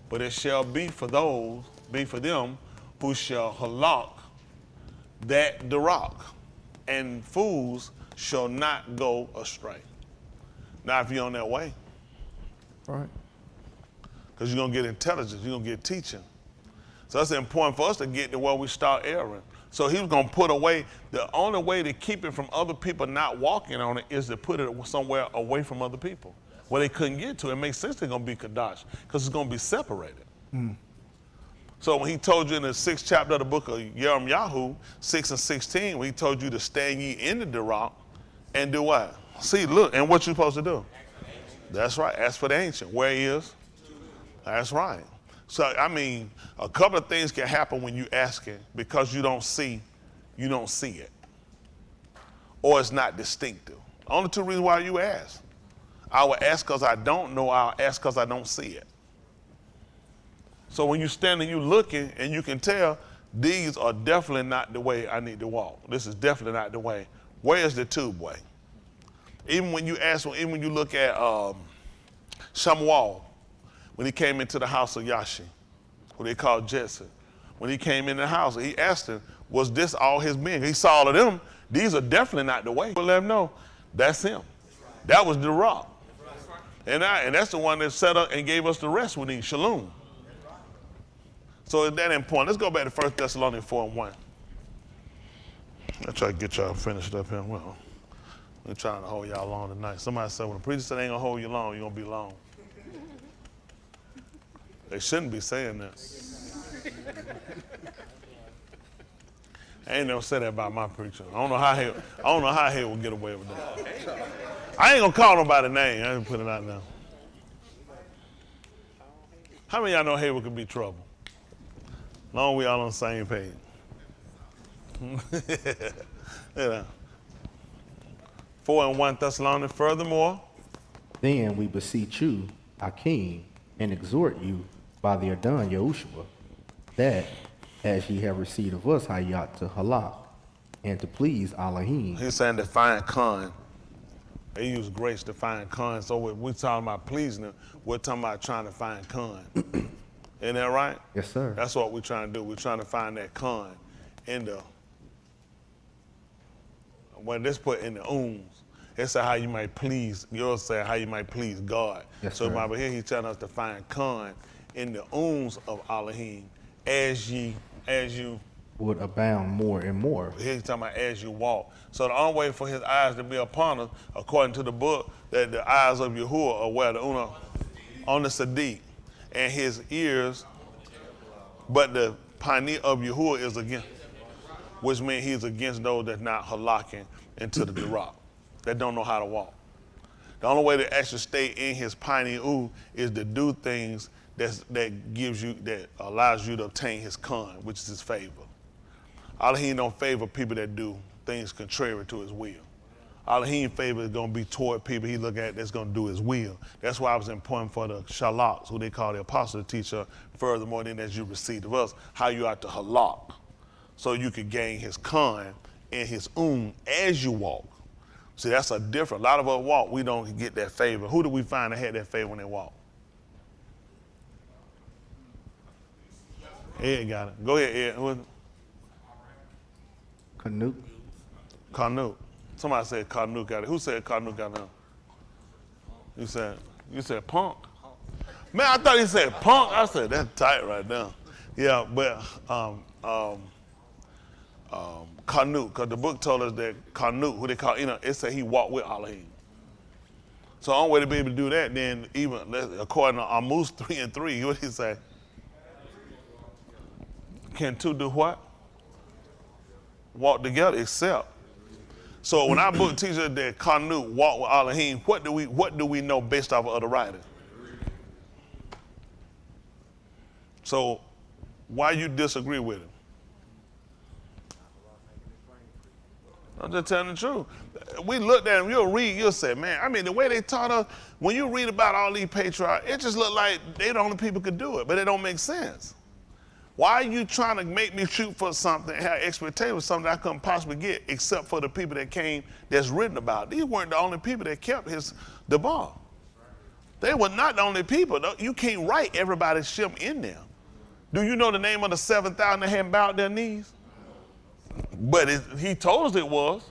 but it shall be for them who shall halak that Darak, and fools shall not go astray. Now, if you're on that way, Right. Because you're going to get intelligence, you're going to get teaching. So it's important for us to get to where we start erring. So he was going to put away, the only way to keep it from other people not walking on it is to put it somewhere away from other people where they couldn't get to. It makes sense they're going to be Kadash because it's going to be separated. So when he told you in the 6th chapter of the book of Yirmiyahu, 6 and 16, when he told you to stand ye in the Dirach and do what? See, look, and what you supposed to do? That's right, ask for the ancient. Where he is? That's right. So, I mean, a couple of things can happen when you ask it because you don't see it. Or it's not distinctive. Only two reasons why you ask. I will ask because I don't know, I'll ask because I don't see it. So when you stand and you looking and you can tell, these are definitely not the way I need to walk. This is definitely not the way. Where is the tube way? Even when you look at Shamuel, when he came into the house of Yashi, who they called Jesse, when he came in the house, he asked him, was this all his being? He saw all of them. These are definitely not the way. But let him know, that's him. That was the rock. And that's the one that set up and gave us the rest with him, Shalom. So it's that important. Let's go back to 1 Thessalonians 4:1. I'll try to get y'all finished up here. Well, we're trying to hold y'all long tonight. Somebody said, when the preacher said they ain't gonna hold you long, you're gonna be long. They shouldn't be saying that. I ain't never said that about my preacher. I don't know how he would get away with that. I ain't gonna call nobody name. I ain't put it out now. How many of y'all know Hayward could be trouble? Long we all on the same page. Yeah. 4 and 1 Thessalonians. Furthermore, Then we beseech you, Akim, and exhort you by the Adon Yahushua, that as ye have received of us, how ye ought to halak, and to please Elohim. he's saying to find con. They use grace to find con. So we're talking about pleasing him. We're talking about trying to find con. Isn't that right? Yes, sir. That's what we're trying to do. We're trying to find that con in the, when this put in the it said how you might please, yours said how you might please God. Yes, so sir. over here he's telling us to find con in the of Elohim as you Would abound more and more. here he's talking about as you walk. So the only way for his eyes to be upon us, according to the book, that the eyes of Yahuwah are where the on the Sadiq, and his ears, but the pioneer of Yahuwah is against, which means he's against those that's not halakking into the Dirach, that don't know how to walk. The only way to actually stay in his pioneer is to do things that allows you to obtain his con, which is his favor. Elohim don't favor people that do things contrary to his will. Elohim favor is going to be toward people he look at that's going to do his will. That's why it was important for the shalaks, who they call the apostle, to teach us, furthermore, than as you received of us, how you ought to halak, so you could gain his con and his as you walk. See, that's a different. A lot of us walk, we don't get that favor. Who do we find that had that favor when they walk? Ed got it. Go ahead, Ed. Who is it? Canute. Carnute. Somebody said Carnute got it. Who said Carnute got it? You said Punk. Man, I thought he said Punk. I said that's tight right now. Yeah, but Carnute, because the book told us that Carnute, who they call, it said he walked with Elohim. So the only way to be able to do that, then even according to Amos 3:3, what did he say? Can two do what? Walk together, except. So when our book teaches us that Carnute walked with Elohim, what do we know based off of other writers? So why you disagree with him? I'm just telling the truth. We looked at him, you'll say, man, I mean, the way they taught us, when you read about all these patriarchs, it just looked like they the only people could do it, but it don't make sense. Why are you trying to make me shoot for something and have expectations for something I couldn't possibly get, except for the people that came that's written about? These weren't the only people that kept the bar. They were not the only people. You can't write everybody's ship in there. Do you know the name of the 7,000 that hadn't bowed their knees? But he told us it was.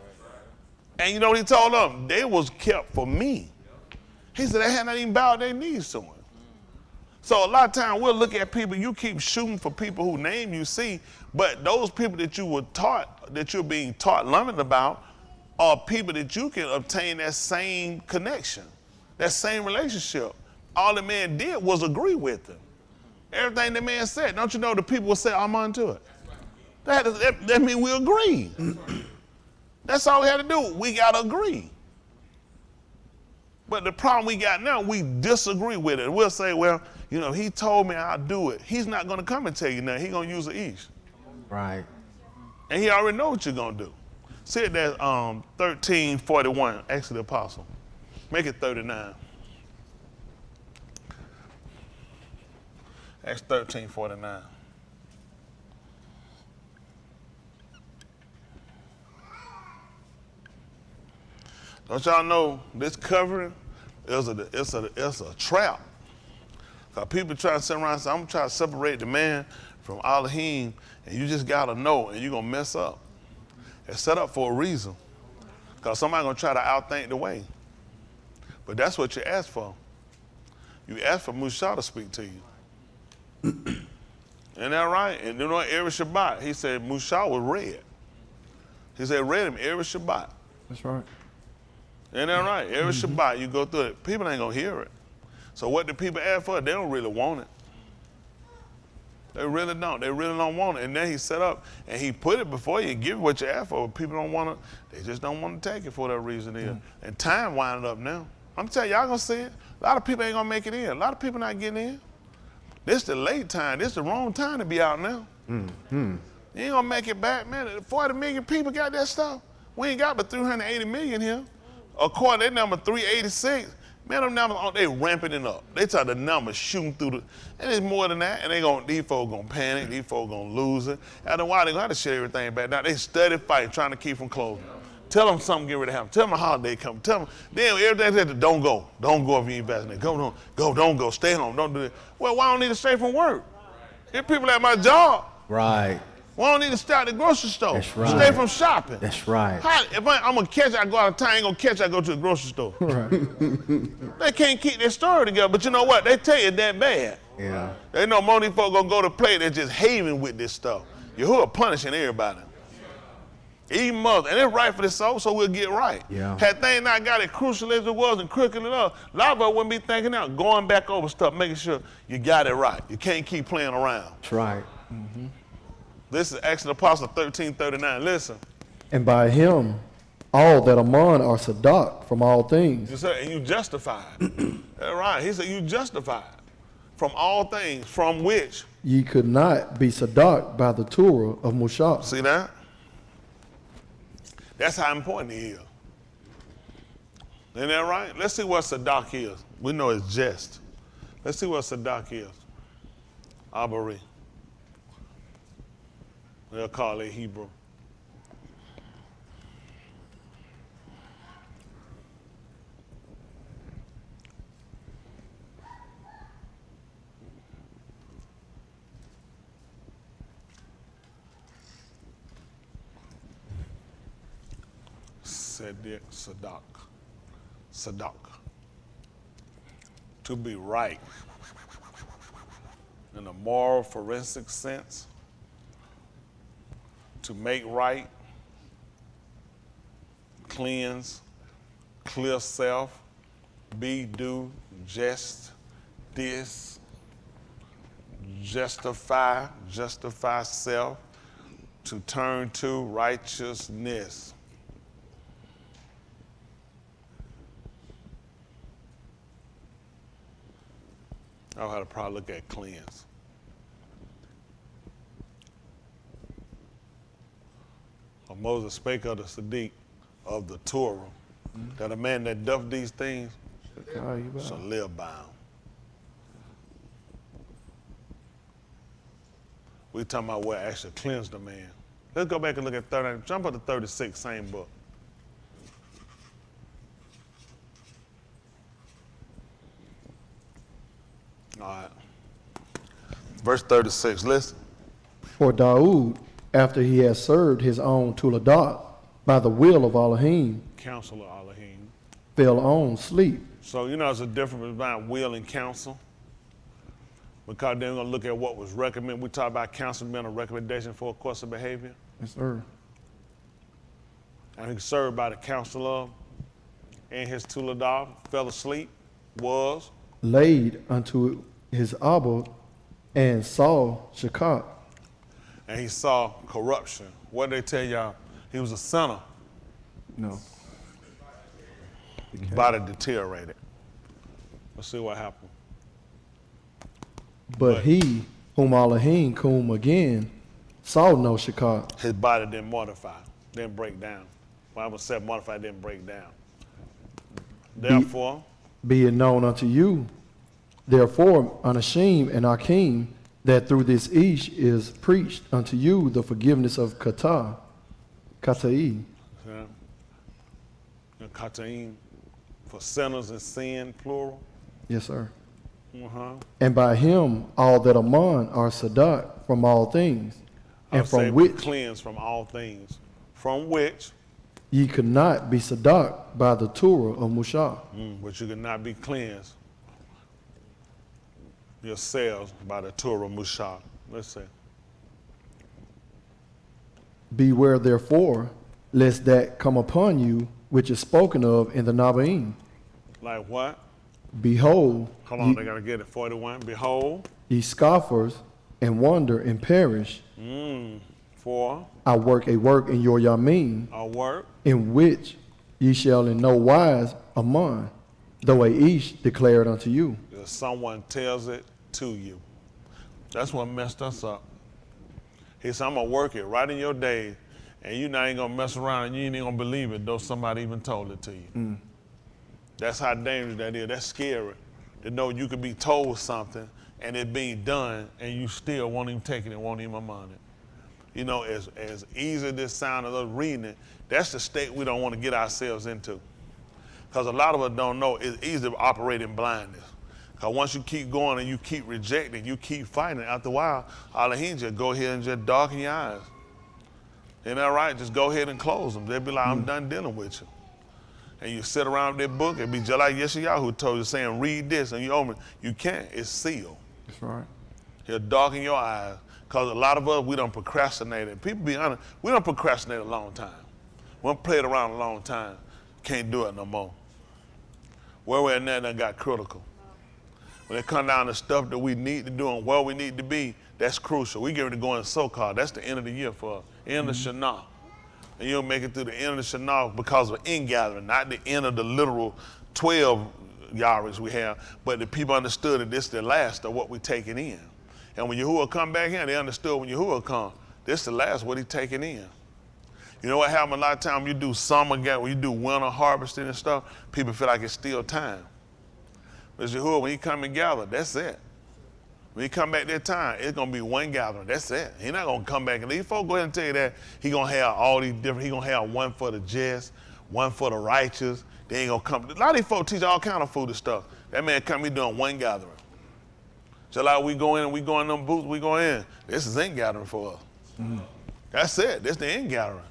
And you know what he told them? They was kept for me. He said they had not even bowed their knees to him. So a lot of times we'll look at people, you keep shooting for people whose name you see, but those people that you were taught, that you're being taught, learning about, are people that you can obtain that same connection, that same relationship. All the man did was agree with him. Everything the man said, don't you know the people will say, I'm onto it. That means we agree. That's all we had to do. We got to agree. But the problem we got now, we disagree with it. We'll say, well, you know, he told me I'll do it. He's not going to come and tell you nothing. He's going to use the east. Right. And he already know what you're going to do. See it that 13:41, Acts of the Apostle. Make it 39. Acts 13:49. Don't y'all know this covering is a trap? Because people try to sit around and say, I'm trying to separate the man from Elohim, and you just got to know, and you're going to mess up. It's set up for a reason. Because somebody's going to try to outthink the way. But that's what you asked for. You asked for Musha to speak to you. Isn't that right? And you know, every Shabbat, he said Musha was read. He said, read him every Shabbat. That's right. Isn't that right? Every Shabbat, you go through it. People ain't going to hear it. So what do people ask for? They don't really want it. They really don't. They really don't want it. And then he set up and he put it before you, give you what you ask for. But people don't want it. They just don't want to take it for that reason. And time winding up now. I'm telling y'all going to see it. A lot of people ain't going to make it in. A lot of people not getting in. This the late time. This the wrong time to be out now. You ain't going to make it back, man. 40 million people got that stuff. We ain't got but 380 million here. According to that number, 386. Man, them numbers, they ramping it up. They tell the numbers shooting through the, and it's more than that. And these folks gonna panic. These folks gonna lose it. After a while, they gonna have to shut everything back down. They steady fighting, trying to keep from closing. Tell them something get ready to happen. Tell them a holiday coming. Tell them, then everything said, don't go. Don't go if you ain't vaccinated. Go, don't go. Stay home. Don't do that. Well, why don't need to stay from work? If people at my job. Right. Why don't need to stay at the grocery store? That's right. Stay from shopping. That's right. If I'm going to catch, I go out of town, I ain't going to catch, I go to the grocery store. Right. They can't keep their story together, but you know what? They tell you that bad. Yeah. They know more of these folks going to go to play, they're just having with this stuff. Yahuwah punishing everybody. Even mother, and it's rightfully so we'll get right. Yeah. Had things not got it crucial as it was and crooked enough, a lot of us wouldn't be thinking out, going back over stuff, making sure you got it right. You can't keep playing around. That's right. This is Acts of the Apostle 13:39. Listen. And by him, all that among are Sadak from all things. You said, and you justified. That's right. He said, you justified from all things from which. Ye could not be Sadak by the Torah of Moshe. See that? That's how important he is. Isn't that right? Let's see what Sadak is. We know it's just. Let's see what Sadak is. Abari. They'll call it Hebrew. Sadak. To be right. In a moral forensic sense. To make right. Cleanse. Clear self. Be, do, just, this. Justify self. To turn to righteousness. I'll have to probably look at cleanse. Moses spake of the Sadiq of the Torah, that a man that doth these things shall live by them. We're talking about what actually cleansed the man. Let's go back and look at 30. Jump up to 36, same book. All right. Verse 36, listen. For Daud, after he had served his own Tuladat by the will of Elohim, Counselor Elohim. fell on sleep. So you know there's a difference between will and counsel. Because then we're gonna look at what was recommended. We talk about counsel being a recommendation for a course of behavior. Yes, sir. And he served by the counselor and his tuladar, fell asleep, was. Laid unto his Abba and saw Shakak. And he saw corruption. What did they tell y'all? He was a sinner. No. His body deteriorated. Let's see what happened. But he, whom Elohim cum again, saw no Shakak. His body didn't mortify, didn't break down. Bible said mortify, didn't break down. Therefore, Be it known unto you, therefore, unashamed and Akim, that through this Ish is preached unto you the forgiveness of Katai, Kataim, for sinners and sin, plural. yes, sir. Uh-huh. And by him all that among are Sadak from all things, and from which cleansed from all things, from which ye could not be Sadak by the Torah of Mushah. But you cannot be cleansed yourselves by the Torah Mushah. Let's see. Beware therefore, lest that come upon you which is spoken of in the Nabaim. Like what? Behold, Hold on, they gotta get it. 41. Behold, ye scoffers, and wonder and perish. for I work a work in your Yamin, our work, in which ye shall in no wise among, though a Ish declared unto you. if someone tells it to you. That's what messed us up. He said, I'm gonna work it right in your day, and you not ain't gonna mess around and you ain't gonna believe it, though somebody even told it to you. That's how dangerous that is. That's scary to know you could be told something and it being done and you still won't even take it and won't even amount it. You know, as easy as this sound as us reading it, that's the state we don't want to get ourselves into. Because a lot of us don't know it's easy to operate in blindness. Because once you keep going and you keep rejecting, you keep fighting, after a while, Elohim just go ahead and just darken your eyes. Isn't that right? Just go ahead and close them. They'll be like, I'm done dealing with you. And you sit around that book, it'd be just like Yeshayahu who told you, saying, read this, and you open it. You can't, it's sealed. That's right. He'll darken your eyes. Because a lot of us, we done procrastinated. People be honest, we done procrastinated a long time. We done played around a long time. Can't do it no more. Where we're at now done got critical. When it come down to stuff that we need to do and where we need to be, that's crucial. We get ready to go in so-called. That's the end of the year for us. End of Shana. And you'll make it through the end of the Shana because of ingathering, not the end of the literal 12 Yaris we have, but the people understood that this is the last of what we're taking in. And when Yahuwah come back in, they understood when Yahuwah come, this is the last what he's taking in. You know what happens a lot of times when you do summer, when you do winter harvesting and stuff, people feel like it's still time. But Yahuwah, when he come and gather, that's it. When he come back that time, it's gonna be one gathering. That's it. He's not gonna come back. And these folks go ahead and tell you that he gonna have all these different. He gonna have one for the just, one for the righteous. They ain't gonna come. A lot of these folks teach all kind of foolish stuff. That man come here doing one gathering. Just like we go in and we go in them booths, we go in. This is end gathering for us. That's it. This the end gathering.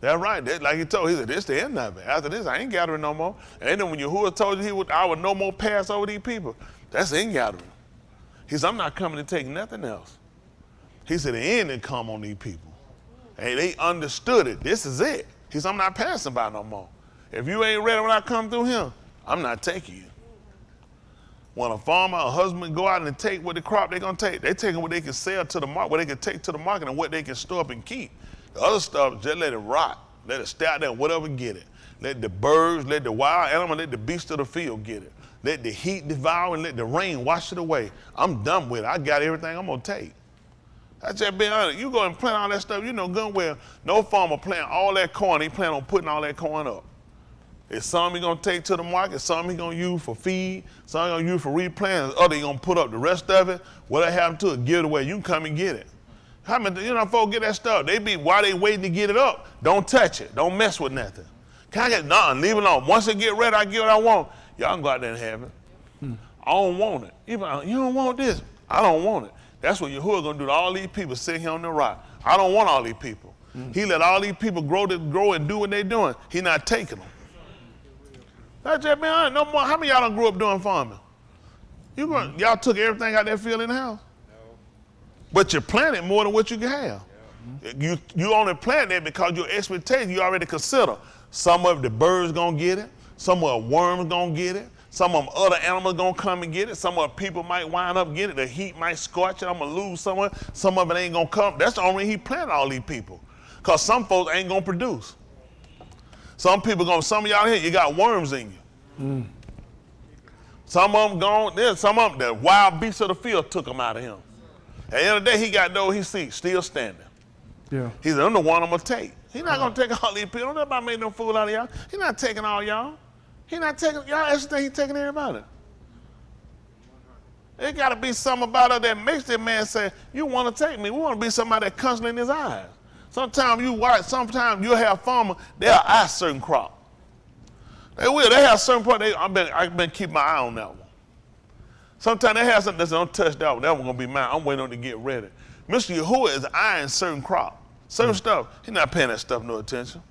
That's right. That, like he told, he said, this the end of it. After this, I ain't gathering no more. And then when Yahuwah told you I would no more pass over these people, that's the end gathering. He said, I'm not coming to take nothing else. He said, the end didn't come on these people. And they understood it. This is it. He said, I'm not passing by no more. If you ain't ready when I come through him, I'm not taking you. When a farmer or husband go out and take what the crop they're going to take, they taking what they can sell to the market, what they can take to the market and what they can store up and keep. The other stuff, just let it rot. Let it stay out there, whatever get it. Let the birds, let the wild animal, let the beasts of the field get it. Let the heat devour and let the rain wash it away. I'm done with it. I got everything I'm going to take. That's just being honest. You go and plant all that stuff, you know good well, no farmer plant all that corn, he plan on putting all that corn up. It's some he gonna take to the market, some he gonna use for feed, some he gonna use for replant, other he gonna put up the rest of it. Whatever happened to it, give it away. You can come and get it. How many, you know, folks get that stuff. They be, while they waiting to get it up, don't touch it. Don't mess with nothing. Can I get nothing? Leave it alone. Once it get ready, I get what I want. Y'all can go out there and have it. I don't want it. Even, you don't want this. I don't want it. That's what Yahuwah gonna do to all these people sitting here on the rock. I don't want all these people. He let all these people grow and do what they're doing. He not taking them. Let's just be honest. No more. How many of y'all done grew up doing farming? Y'all took everything out that field in the house? No. But you planted more than what you can have. Yeah. You only plant that because your expectation, you already consider. Some of the birds gonna get it. Some of the worms gonna get it. Some of them other animals gonna come and get it. Some of the people might wind up getting it. The heat might scorch it. I'm gonna lose someone. Some of it ain't gonna come. That's the only reason he planted all these people. Because some folks ain't gonna produce. Some of y'all here, you got worms in you. Some of them gone, there's some of them, the wild beasts of the field took them out of him. At the end of the day, he got those he see still standing. Yeah. He said, I'm the one I'm gonna take. He's not gonna take all these people. Don't nobody make no fool out of y'all. He's not taking all y'all. He's not taking, y'all actually think he's taking everybody. There gotta be something about it that makes that man say, you wanna take me. We wanna be somebody that constantly in his eyes. Sometimes you'll have farmers, they'll eye certain crop. They will, they have certain crop, I've been keeping my eye on that one. Sometimes they have something that says, don't touch that one gonna be mine. I'm waiting on it to get ready. Mr. Yahuwah is eyeing certain crop, certain stuff. He's not paying that stuff no attention.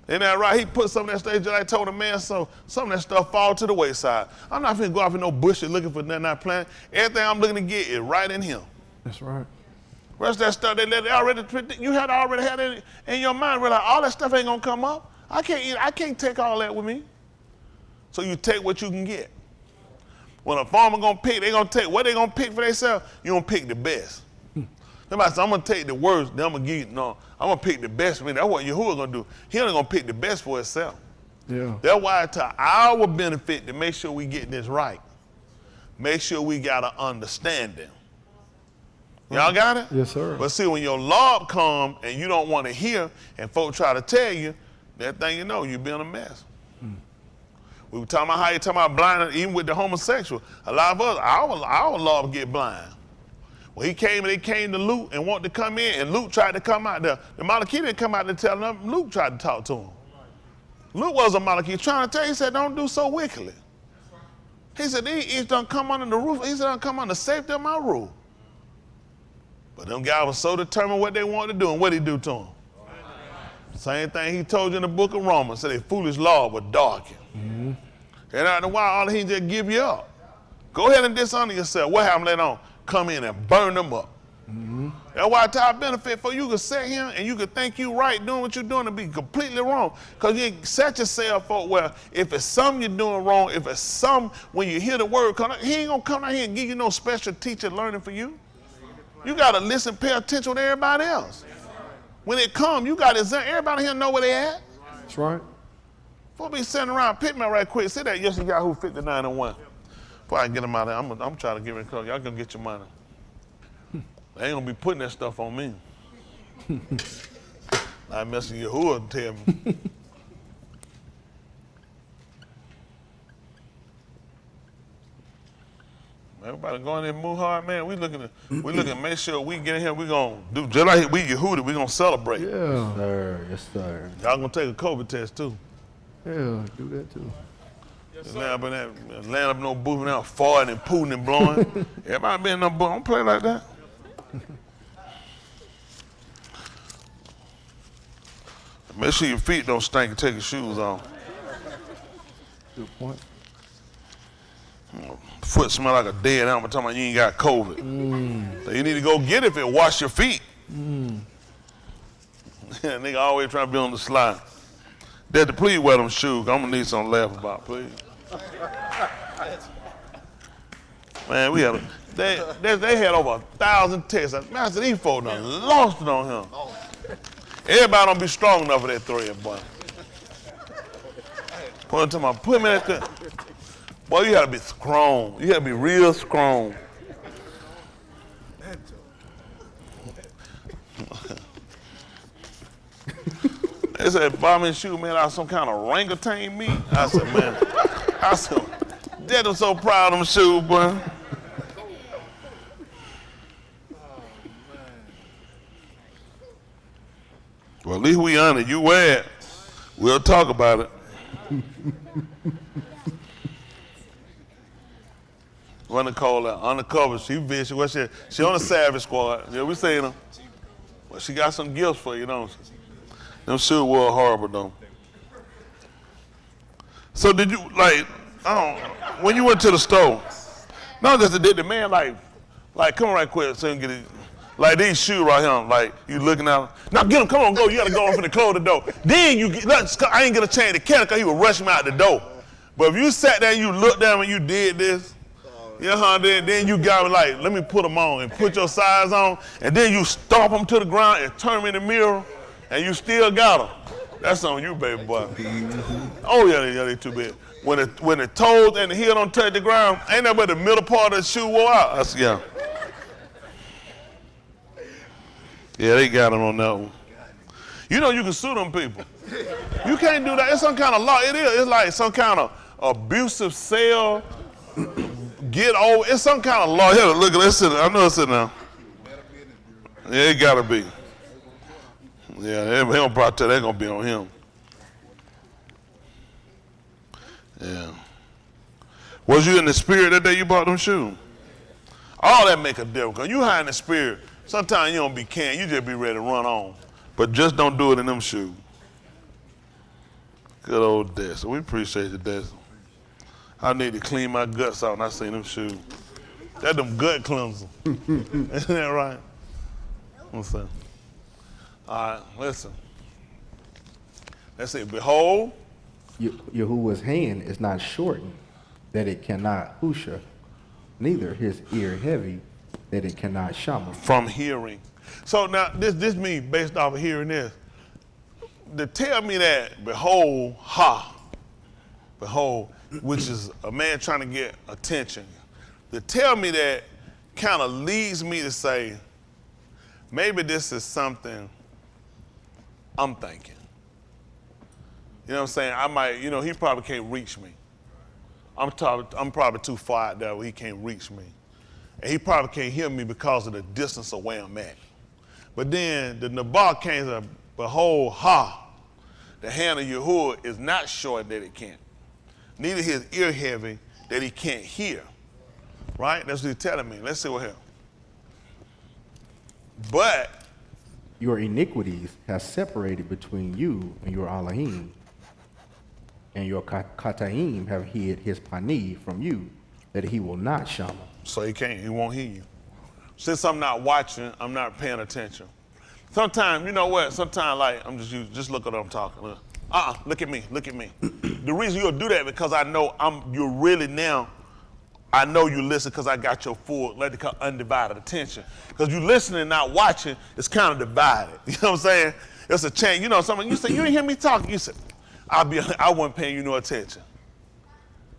Ain't that right? He put some of that stuff, just like I told a man, so some of that stuff fall to the wayside. I'm not finna go off in no bushes looking for nothing I planted. Everything I'm looking to get is right in him. That's right. Rest of that stuff, you had to already have it in your mind, realize all that stuff ain't gonna come up. I can't take all that with me. So you take what you can get. When a farmer gonna pick, they gonna take what they gonna pick for themselves, you gonna pick the best. Somebody said, I'm gonna take the worst, then I'm gonna give you, no, I'm gonna pick the best for me. That's what Yahuwah gonna do. He only gonna pick the best for himself. Yeah. That's why it's to our benefit to make sure we get this right. Make sure we got an understanding. Y'all got it? Yes, sir. But see, when your Lord come and you don't want to hear, and folks try to tell you, that thing you know, you been a mess. We were talking about how you talking about blind, even with the homosexual. A lot of us, our Lord get blind. Well, they came to Luke and wanted to come in, and Luke tried to come out there. The Malachi didn't come out to tell them. Luke tried to talk to him. Luke was a Malachi trying to tell you, he said, don't do so wickedly. He said, he's done come under the roof. He said, done come under the safety of my roof. But them guys were so determined what they wanted to do, and what did he do to them? Same thing he told you in the book of Romans, said a foolish law would darken. And after a while, all he just give you up. Go ahead and dishonor yourself. What happened later on? Come in and burn them up. That's why it's our benefit for you to sit here and you can think you right doing what you're doing and be completely wrong. Because you set yourself up where if it's something you're doing wrong, if it's some, when you hear the word come out, he ain't gonna come out here and give you no special teacher learning for you. You gotta listen, pay attention to everybody else. When it comes, you gotta examine, everybody here know where they at. That's right. Before be sitting around, pick me right quick. See that Yes Yahoo 59 and 1. Before I get them out of there, I'm trying to get rid of y'all gonna get your money. They ain't gonna be putting that stuff on me. I Mr. Yahuwah tell me. Everybody going in and move hard, man. We looking to make sure we get in here. We gonna do just like we Yahuwah. We gonna celebrate. Yeah. Yes, sir. Yes, sir. Y'all gonna take a COVID test too. Yeah, do that too. Land up in no booth now, farting and pooting and blowing. Everybody been in no booth. Don't play like that. Make sure your feet don't stink and take your shoes off. Good point. Foot smell like a dead animal. Talking about you ain't got COVID. So you need to go get it and wash your feet. Nigga always trying to be on the slide. Daddy, please wear them shoes. I'm gonna need something to laugh about, please. Man, we had they had over 1,000 tests. Man, I said, these folks done lost it on him. Everybody don't be strong enough for that thread, boy. Put me in that. Boy, you gotta be strong. You gotta be real strong. They said, Bobby and shoe, man, I was some kind of orangutan meat. I said, man, Dad was so proud of them shoes, boy. Well, at least we honor you wear it. We'll talk about it. What Nicole undercover, she vicious. What she on the Savage Squad. Yeah, we seen her. Well, she got some gifts for you, don't she? Them shoes were horrible though. So did you, like, when you went to the store, not just did the man, like, come on right quick so you can get it. Like these shoes right here, like you looking at them. Now get them, come on, go. You gotta go in for the close the door. Then you get, I ain't get a chance to catch it because he would rush me out the door. But if you sat there and you looked down and you did this, then you got me like, let me put them on and put your size on, and then you stomp them to the ground and turn them in the mirror, and you still got them. That's on you, baby boy. Oh yeah, they too big. When the toes and the heel don't touch the ground, ain't that but the middle part of the shoe wore out. I said, yeah. Yeah, they got him on that one. You know you can sue them people. You can't do that. It's some kind of law. It is. It's like some kind of abusive sale. Get over. It's some kind of law. Here, look at this. I know it's in there. Yeah, it gotta be. Yeah, he don't probably tell they're gonna be on him. Yeah. Was you in the spirit that day you bought them shoes? All that make a difference. Cause you high in the spirit. Sometimes you don't be can, you just be ready to run on. But just don't do it in them shoes. Good old Des. We appreciate you, Des. I need to clean my guts out when I see them shoes. That them gut cleanser. Isn't that right? What's that? All right, listen. Let's see. Behold. Yahuwah's hand is not shortened, that it cannot husha, neither his ear heavy, that it cannot shama. From hearing. So now this me based off of hearing this. To tell me that behold, which is a man trying to get attention. To tell me that kind of leads me to say, maybe this is something I'm thinking. You know what I'm saying? I might, he probably can't reach me. I'm probably too far out there where he can't reach me. And he probably can't hear me because of the distance of where I'm at. But then the Nabal came to, behold, the hand of Yahuwah is not short that it can't. Neither his ear heavy that he can't hear. Right? That's what he's telling me. Let's see what happens. But your iniquities have separated between you and your Elohim, and your Kataim have hid his Pani from you, that he will not shama. So he can't, he won't hear you. Since I'm not watching, I'm not paying attention. Sometimes, you know what? Sometimes, like, just look at what I'm talking. Look at me. The reason you'll do that because I know you're really now. I know you listen because I got your full, let it call undivided attention. Because you listening and not watching, it's kind of divided. You know what I'm saying? It's a change. You know, you say, you didn't hear me talking. You said, I wasn't paying you no attention.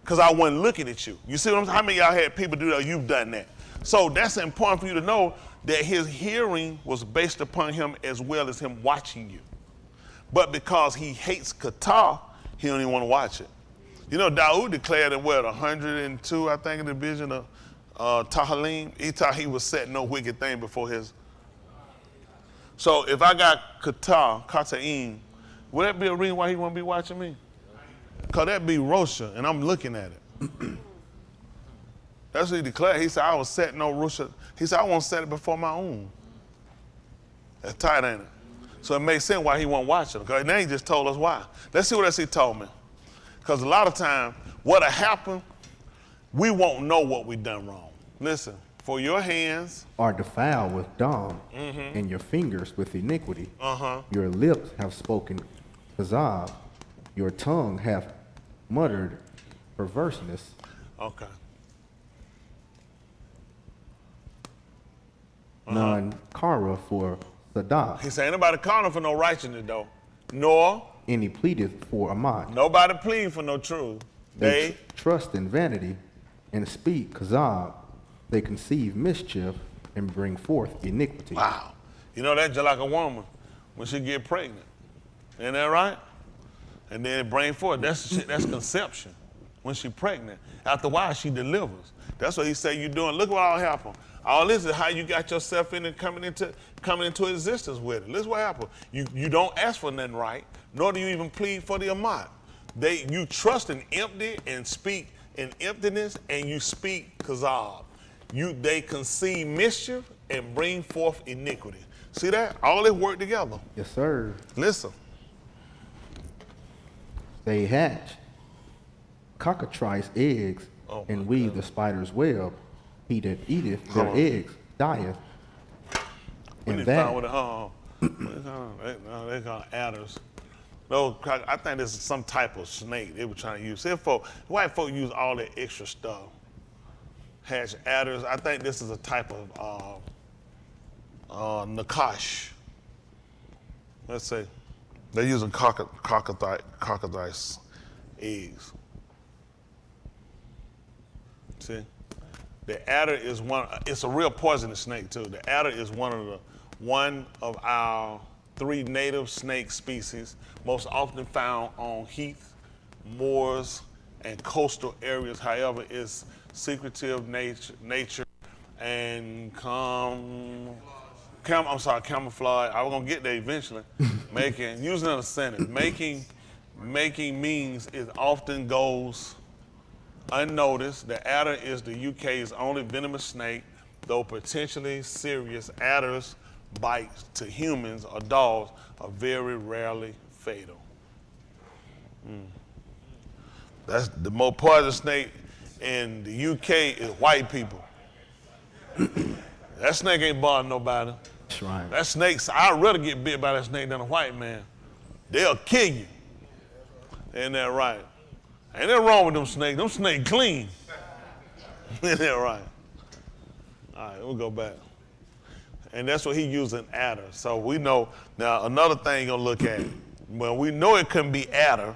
Because I wasn't looking at you. You see what I'm saying? How many of y'all had people do that? You've done that. So that's important for you to know that his hearing was based upon him as well as him watching you. But because he hates Qatar, he don't even want to watch it. You know, Dawood declared in 102, I think, in the vision of Tahalim, he thought he was setting no wicked thing before his. So if I got Kataim, would that be a reason why he won't be watching me? Because that'd be Rosha, and I'm looking at it. That's what he declared. He said, I was setting no Rosha. He said, I won't set it before my own. That's tight, ain't it? So it makes sense why he won't watch it. Because now he just told us why. Let's see what else he told me. Because a lot of times, what'll happen, we won't know what we done wrong. Listen, for your hands are defiled with dam, and your fingers with iniquity. Your lips have spoken kazab, your tongue hath muttered perverseness. Okay. None kara for sadah. He said, ain't nobody calling for no righteousness, though. Nor any pleadeth for amat. Nobody plead for no truth. They trust in vanity and speak kazab. They conceive mischief and bring forth iniquity. Wow. You know, that's just like a woman when she get pregnant. Isn't that right? And then it bring forth. That's conception when she pregnant. After a while, she delivers. That's what he said you're doing. Look what all happened. All this is how you got yourself in and coming into existence with it. Listen what happened. You don't ask for nothing right, nor do you even plead for the amat. You trust in empty and speak in emptiness, and you speak kazab. They conceive mischief and bring forth iniquity. See that? All this work together. Yes, sir. Listen. They hatch cockatrice eggs Oh, and my weave the spider's web. He that eateth their Hold on. eggs dieth. We And need to find what that, they call adders. No, I think this is some type of snake they were trying to use. White folk use all that extra stuff. Hatch adders. I think this is a type of nakash. Let's see. They're using cockatrice eggs. See? The adder is it's a real poisonous snake too. The adder is one of our 3 native snake species, most often found on heath, moors, and coastal areas. However, its secretive nature and camouflage. I was gonna get there eventually. Using it in a sentence, making means it often goes unnoticed. The adder is the UK's only venomous snake, though potentially serious. Adders' bites to humans or dogs are very rarely fatal. That's the most poisonous snake in the UK is white people. That snake ain't bothering nobody. that's right. That snake, I'd rather get bit by that snake than a white man. They'll kill you. Ain't that right? Ain't nothing wrong with them snakes. Them snakes clean. Ain't that right? All right, we'll go back. And that's what he used an adder. So we know, now another thing you're gonna look at, when we know it couldn't be adder,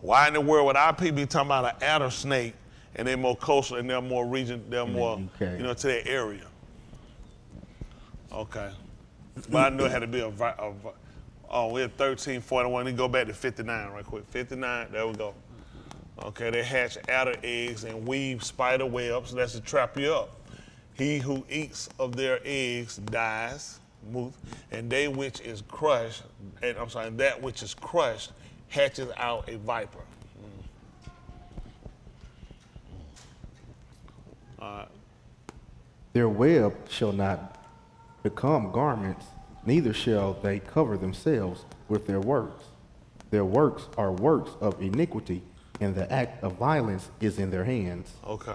why in the world would our people be talking about an adder snake and they're more coastal and they're more UK. to that area? Okay. But I knew it had to be we're at 1341. Let me go back to 59 right quick. 59, there we go. Okay, they hatch adder eggs and weave spider webs. That's to trap you up. He who eats of their eggs dies, and that which is crushed hatches out a viper. All right. Their web shall not become garments, neither shall they cover themselves with their works. Their works are works of iniquity, and the act of violence is in their hands. Okay.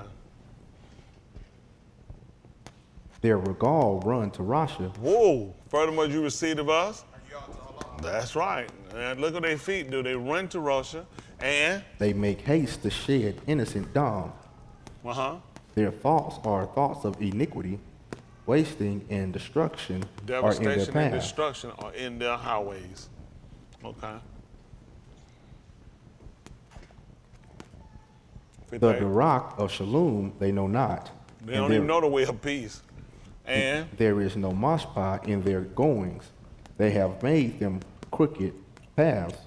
Their regal run to Russia, Whoa, furthermore you received of us? That's right. And look what their feet do. They run to Russia and, they make haste to shed innocent down. Their thoughts are thoughts of iniquity, wasting and destruction are in their devastation and path. destruction are in their highways. Okay. The 58. Durak of Shalom they know not. They and don't even know the way of peace. And there is no mashpah in their goings. They have made them crooked paths.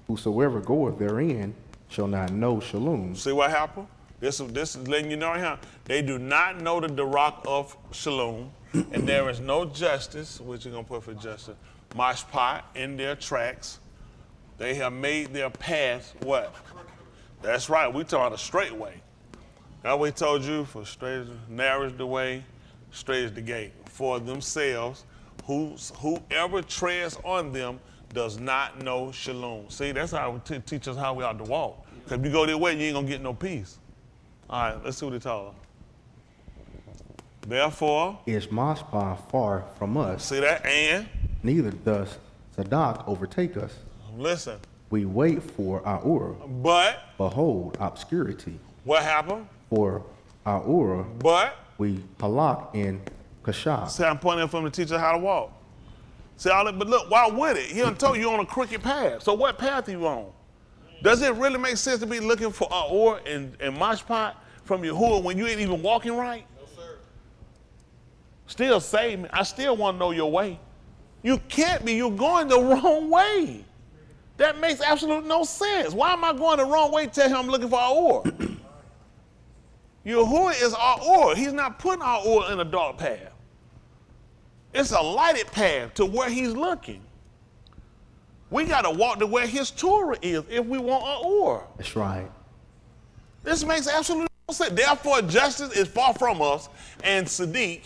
Whosoever goeth therein shall not know Shalom. see what happened? This is letting you know how they do not know the Durak of Shalom, and there is no justice, which you're gonna put for justice, mashpah in their tracks. They have made their paths what? That's right. We talking about a straight way. That's what he told you. For straight, narrow is the way, straight is the gate. For themselves, whoever treads on them does not know Shalom. See, that's how it teach us how we ought to walk. Because if you go their way, you ain't gonna get no peace. All right, let's see what he told us. Therefore, Is mashpah far from us, see that? And neither does Sadak overtake us. listen. We wait for our But behold obscurity. what happened? For our But we halak in Kashah. see, I'm pointing for him to teach us how to walk. See all that, but look, why would it? He done told you you're on a crooked path. So what path are you on? Does it really make sense to be looking for Or and Mashpah from Yahuwah when you ain't even walking right? No, sir. Still save me. I still want to know your way. You can't be. You're going the wrong way. That makes absolutely no sense. Why am I going the wrong way? Tell him I'm looking for Or. Yahuwah is Or. He's not putting Or in a dark path. It's a lighted path to where he's looking. We got to walk to where his Torah is if we want Or. That's right. This makes absolutely no sense. Therefore, justice is far from us, and Sadiq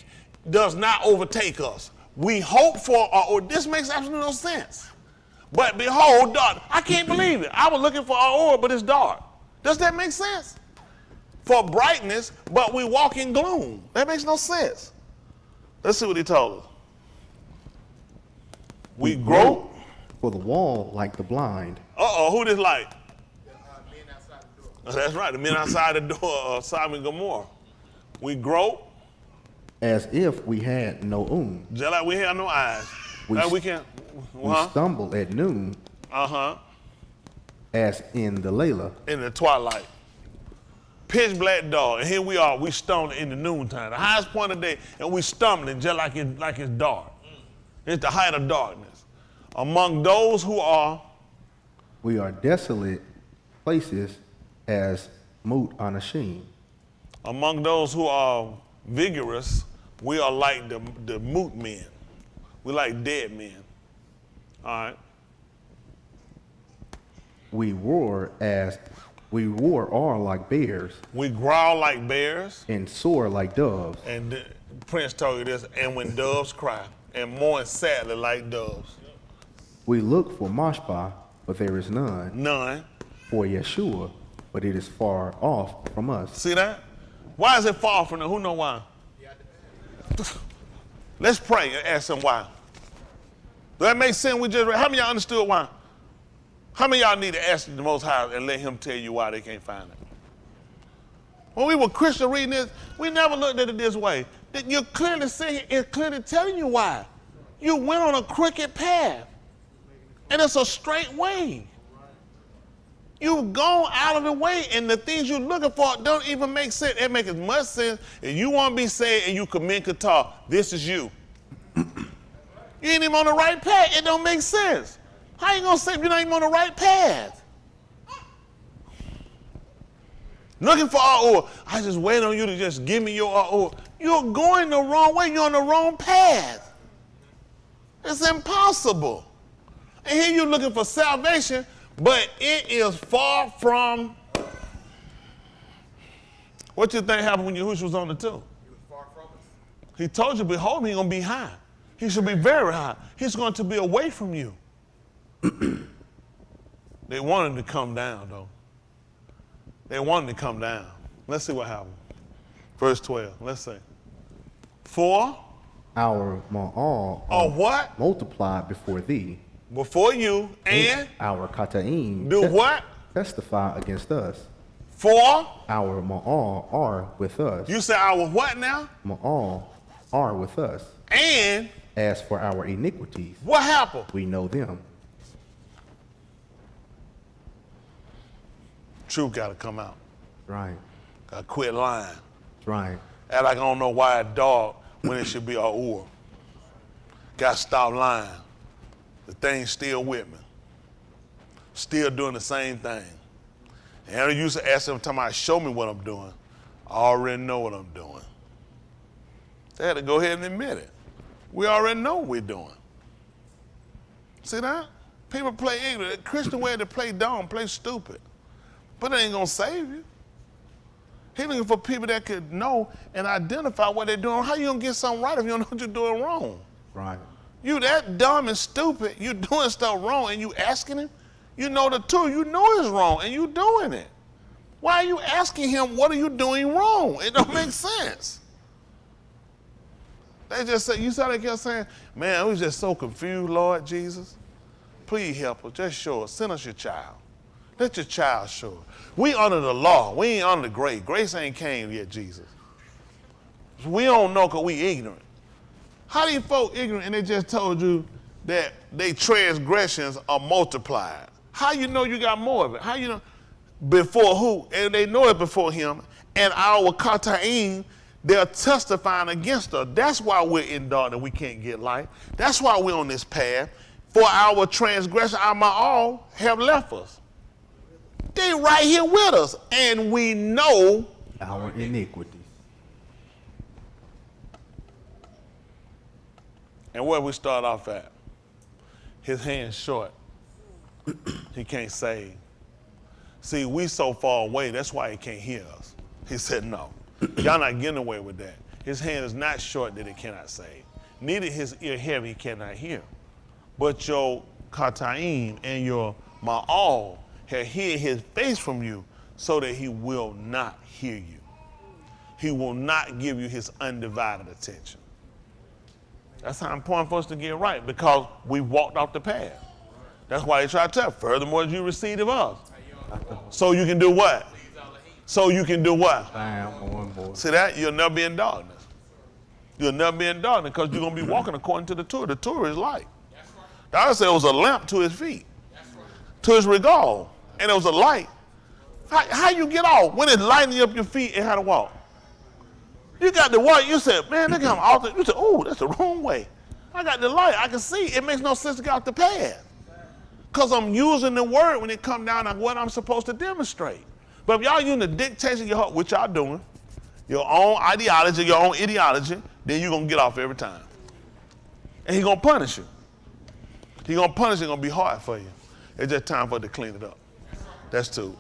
does not overtake us. We hope for Or. This makes absolutely no sense. But behold, dark. I can't believe it. I was looking for Or, but it's dark. Does that make sense? For brightness, but we walk in gloom. That makes no sense. Let's see what he told us. We grope. For the wall like the blind. Who this like? Men outside the door. That's right, the men outside the door of Sodom and Gomorrah. We grope. As if we had no Just like we have no eyes. We Like we can't. We stumble at noon. As in the Layla. In the twilight. Pitch black dark. And here we are, we stumbling in the noontime, the highest point of the day, and we stumbling just like it's dark. It's the height of darkness. Among those who are, we are desolate places as Mut Anashim. Among those who are vigorous, we are like the Mut men. We like dead men. All right. We roar are like bears. We growl like bears. And soar like doves. And Prince told you this, and when doves cry, and mourn sadly like doves. We look for Mashpah, but there is none. None. For Yeshua, but it is far off from us. See that? Why is it far from them? Who know why? Let's pray and ask them why. Does that make sense? How many of y'all understood why? How many of y'all need to ask the Most High and let him tell you why they can't find it? When we were Christian reading this, we never looked at it this way. You're clearly saying, it's clearly telling you why. You went on a crooked path. And it's a straight way. You've gone out of the way, and the things you're looking for don't even make sense. It makes as much sense if you want to be saved and you commit Qatar. This is you. You ain't even on the right path. It don't make sense. How you gonna say if you're not even on the right path? Looking for our I just wait on you to just give me your You're going the wrong way. You're on the wrong path. It's impossible. And here you're looking for salvation, but it is far from. What you think happened when Yahushua was on the tomb? He was far from us. He told you, behold, he's going to be high. He should be very high. He's going to be away from you. They wanted him to come down, though. They wanted to come down. Let's see what happened. Verse 12, let's see. For our Ma'al what? Multiplied before thee. Before you, and our Kata'im do what? Testify against us. For our Ma'al are with us. You say our what now? Ma'al are with us. And as for our iniquities, what happened? We know them. Truth got to come out. Right. Got to quit lying. Right. Act like I don't know why a dog when it should be a Ur. Got to stop lying. The thing's still with me. Still doing the same thing. And I used to ask them, show me what I'm doing. I already know what I'm doing. They had to go ahead and admit it. We already know what we're doing. See that? People play ignorant. The Christian way to play dumb, play stupid. But it ain't going to save you. He's looking for people that could know and identify what they're doing. How you going to get something right if you don't know what you're doing wrong? Right. You that dumb and stupid, you doing stuff wrong and you asking him? You know the truth, you know it's wrong and you doing it. Why are you asking him, what are you doing wrong? It don't make sense. They just say, you saw they kept saying, man, I was just so confused, Lord Jesus. Please help us, just show us, send us your child. Let your child show us. We under the law, we ain't under the grace. Grace ain't came yet, Jesus. We don't know because we ignorant. How these folk ignorant and they just told you that they transgressions are multiplied? How you know you got more of it? How you know? Before who? And they know it before him. And our Kata'im, they're testifying against us. That's why we're in darkness, we can't get light. That's why we're on this path. For our transgression, our Ma'al have left us. They right here with us. And we know our iniquities. And where we start off at? His hand's short. He can't save. See, we so far away, that's why he can't hear us. He said, no, y'all not getting away with that. His hand is not short that it cannot save. Neither his ear heavy he cannot hear. But your Kata'im and your Ma'al have hid his face from you so that he will not hear you. He will not give you his undivided attention. That's how important for us to get right, because we walked off the path. That's why he tried to tell, furthermore, you received of us. So you can do what? So you can do what? See that? You'll never be in darkness. You'll never be in darkness because you're going to be walking according to the Torah. The Torah is light. The Bible said it was a lamp to his feet, to his regard, and it was a light. How you get off when it's lighting up your feet and how to walk? You got the white, you said, man, look how I'm off the, you said, oh, that's the wrong way. I got the light, I can see. It makes no sense to get off the path. Because I'm using the word when it comes down to what I'm supposed to demonstrate. But if y'all using the dictation of your heart, which y'all doing, your own ideology, your own ideology, then you're going to get off every time. And he's going to punish you. He's going to punish you, it's going to be hard for you. It's just time for it to clean it up. That's two.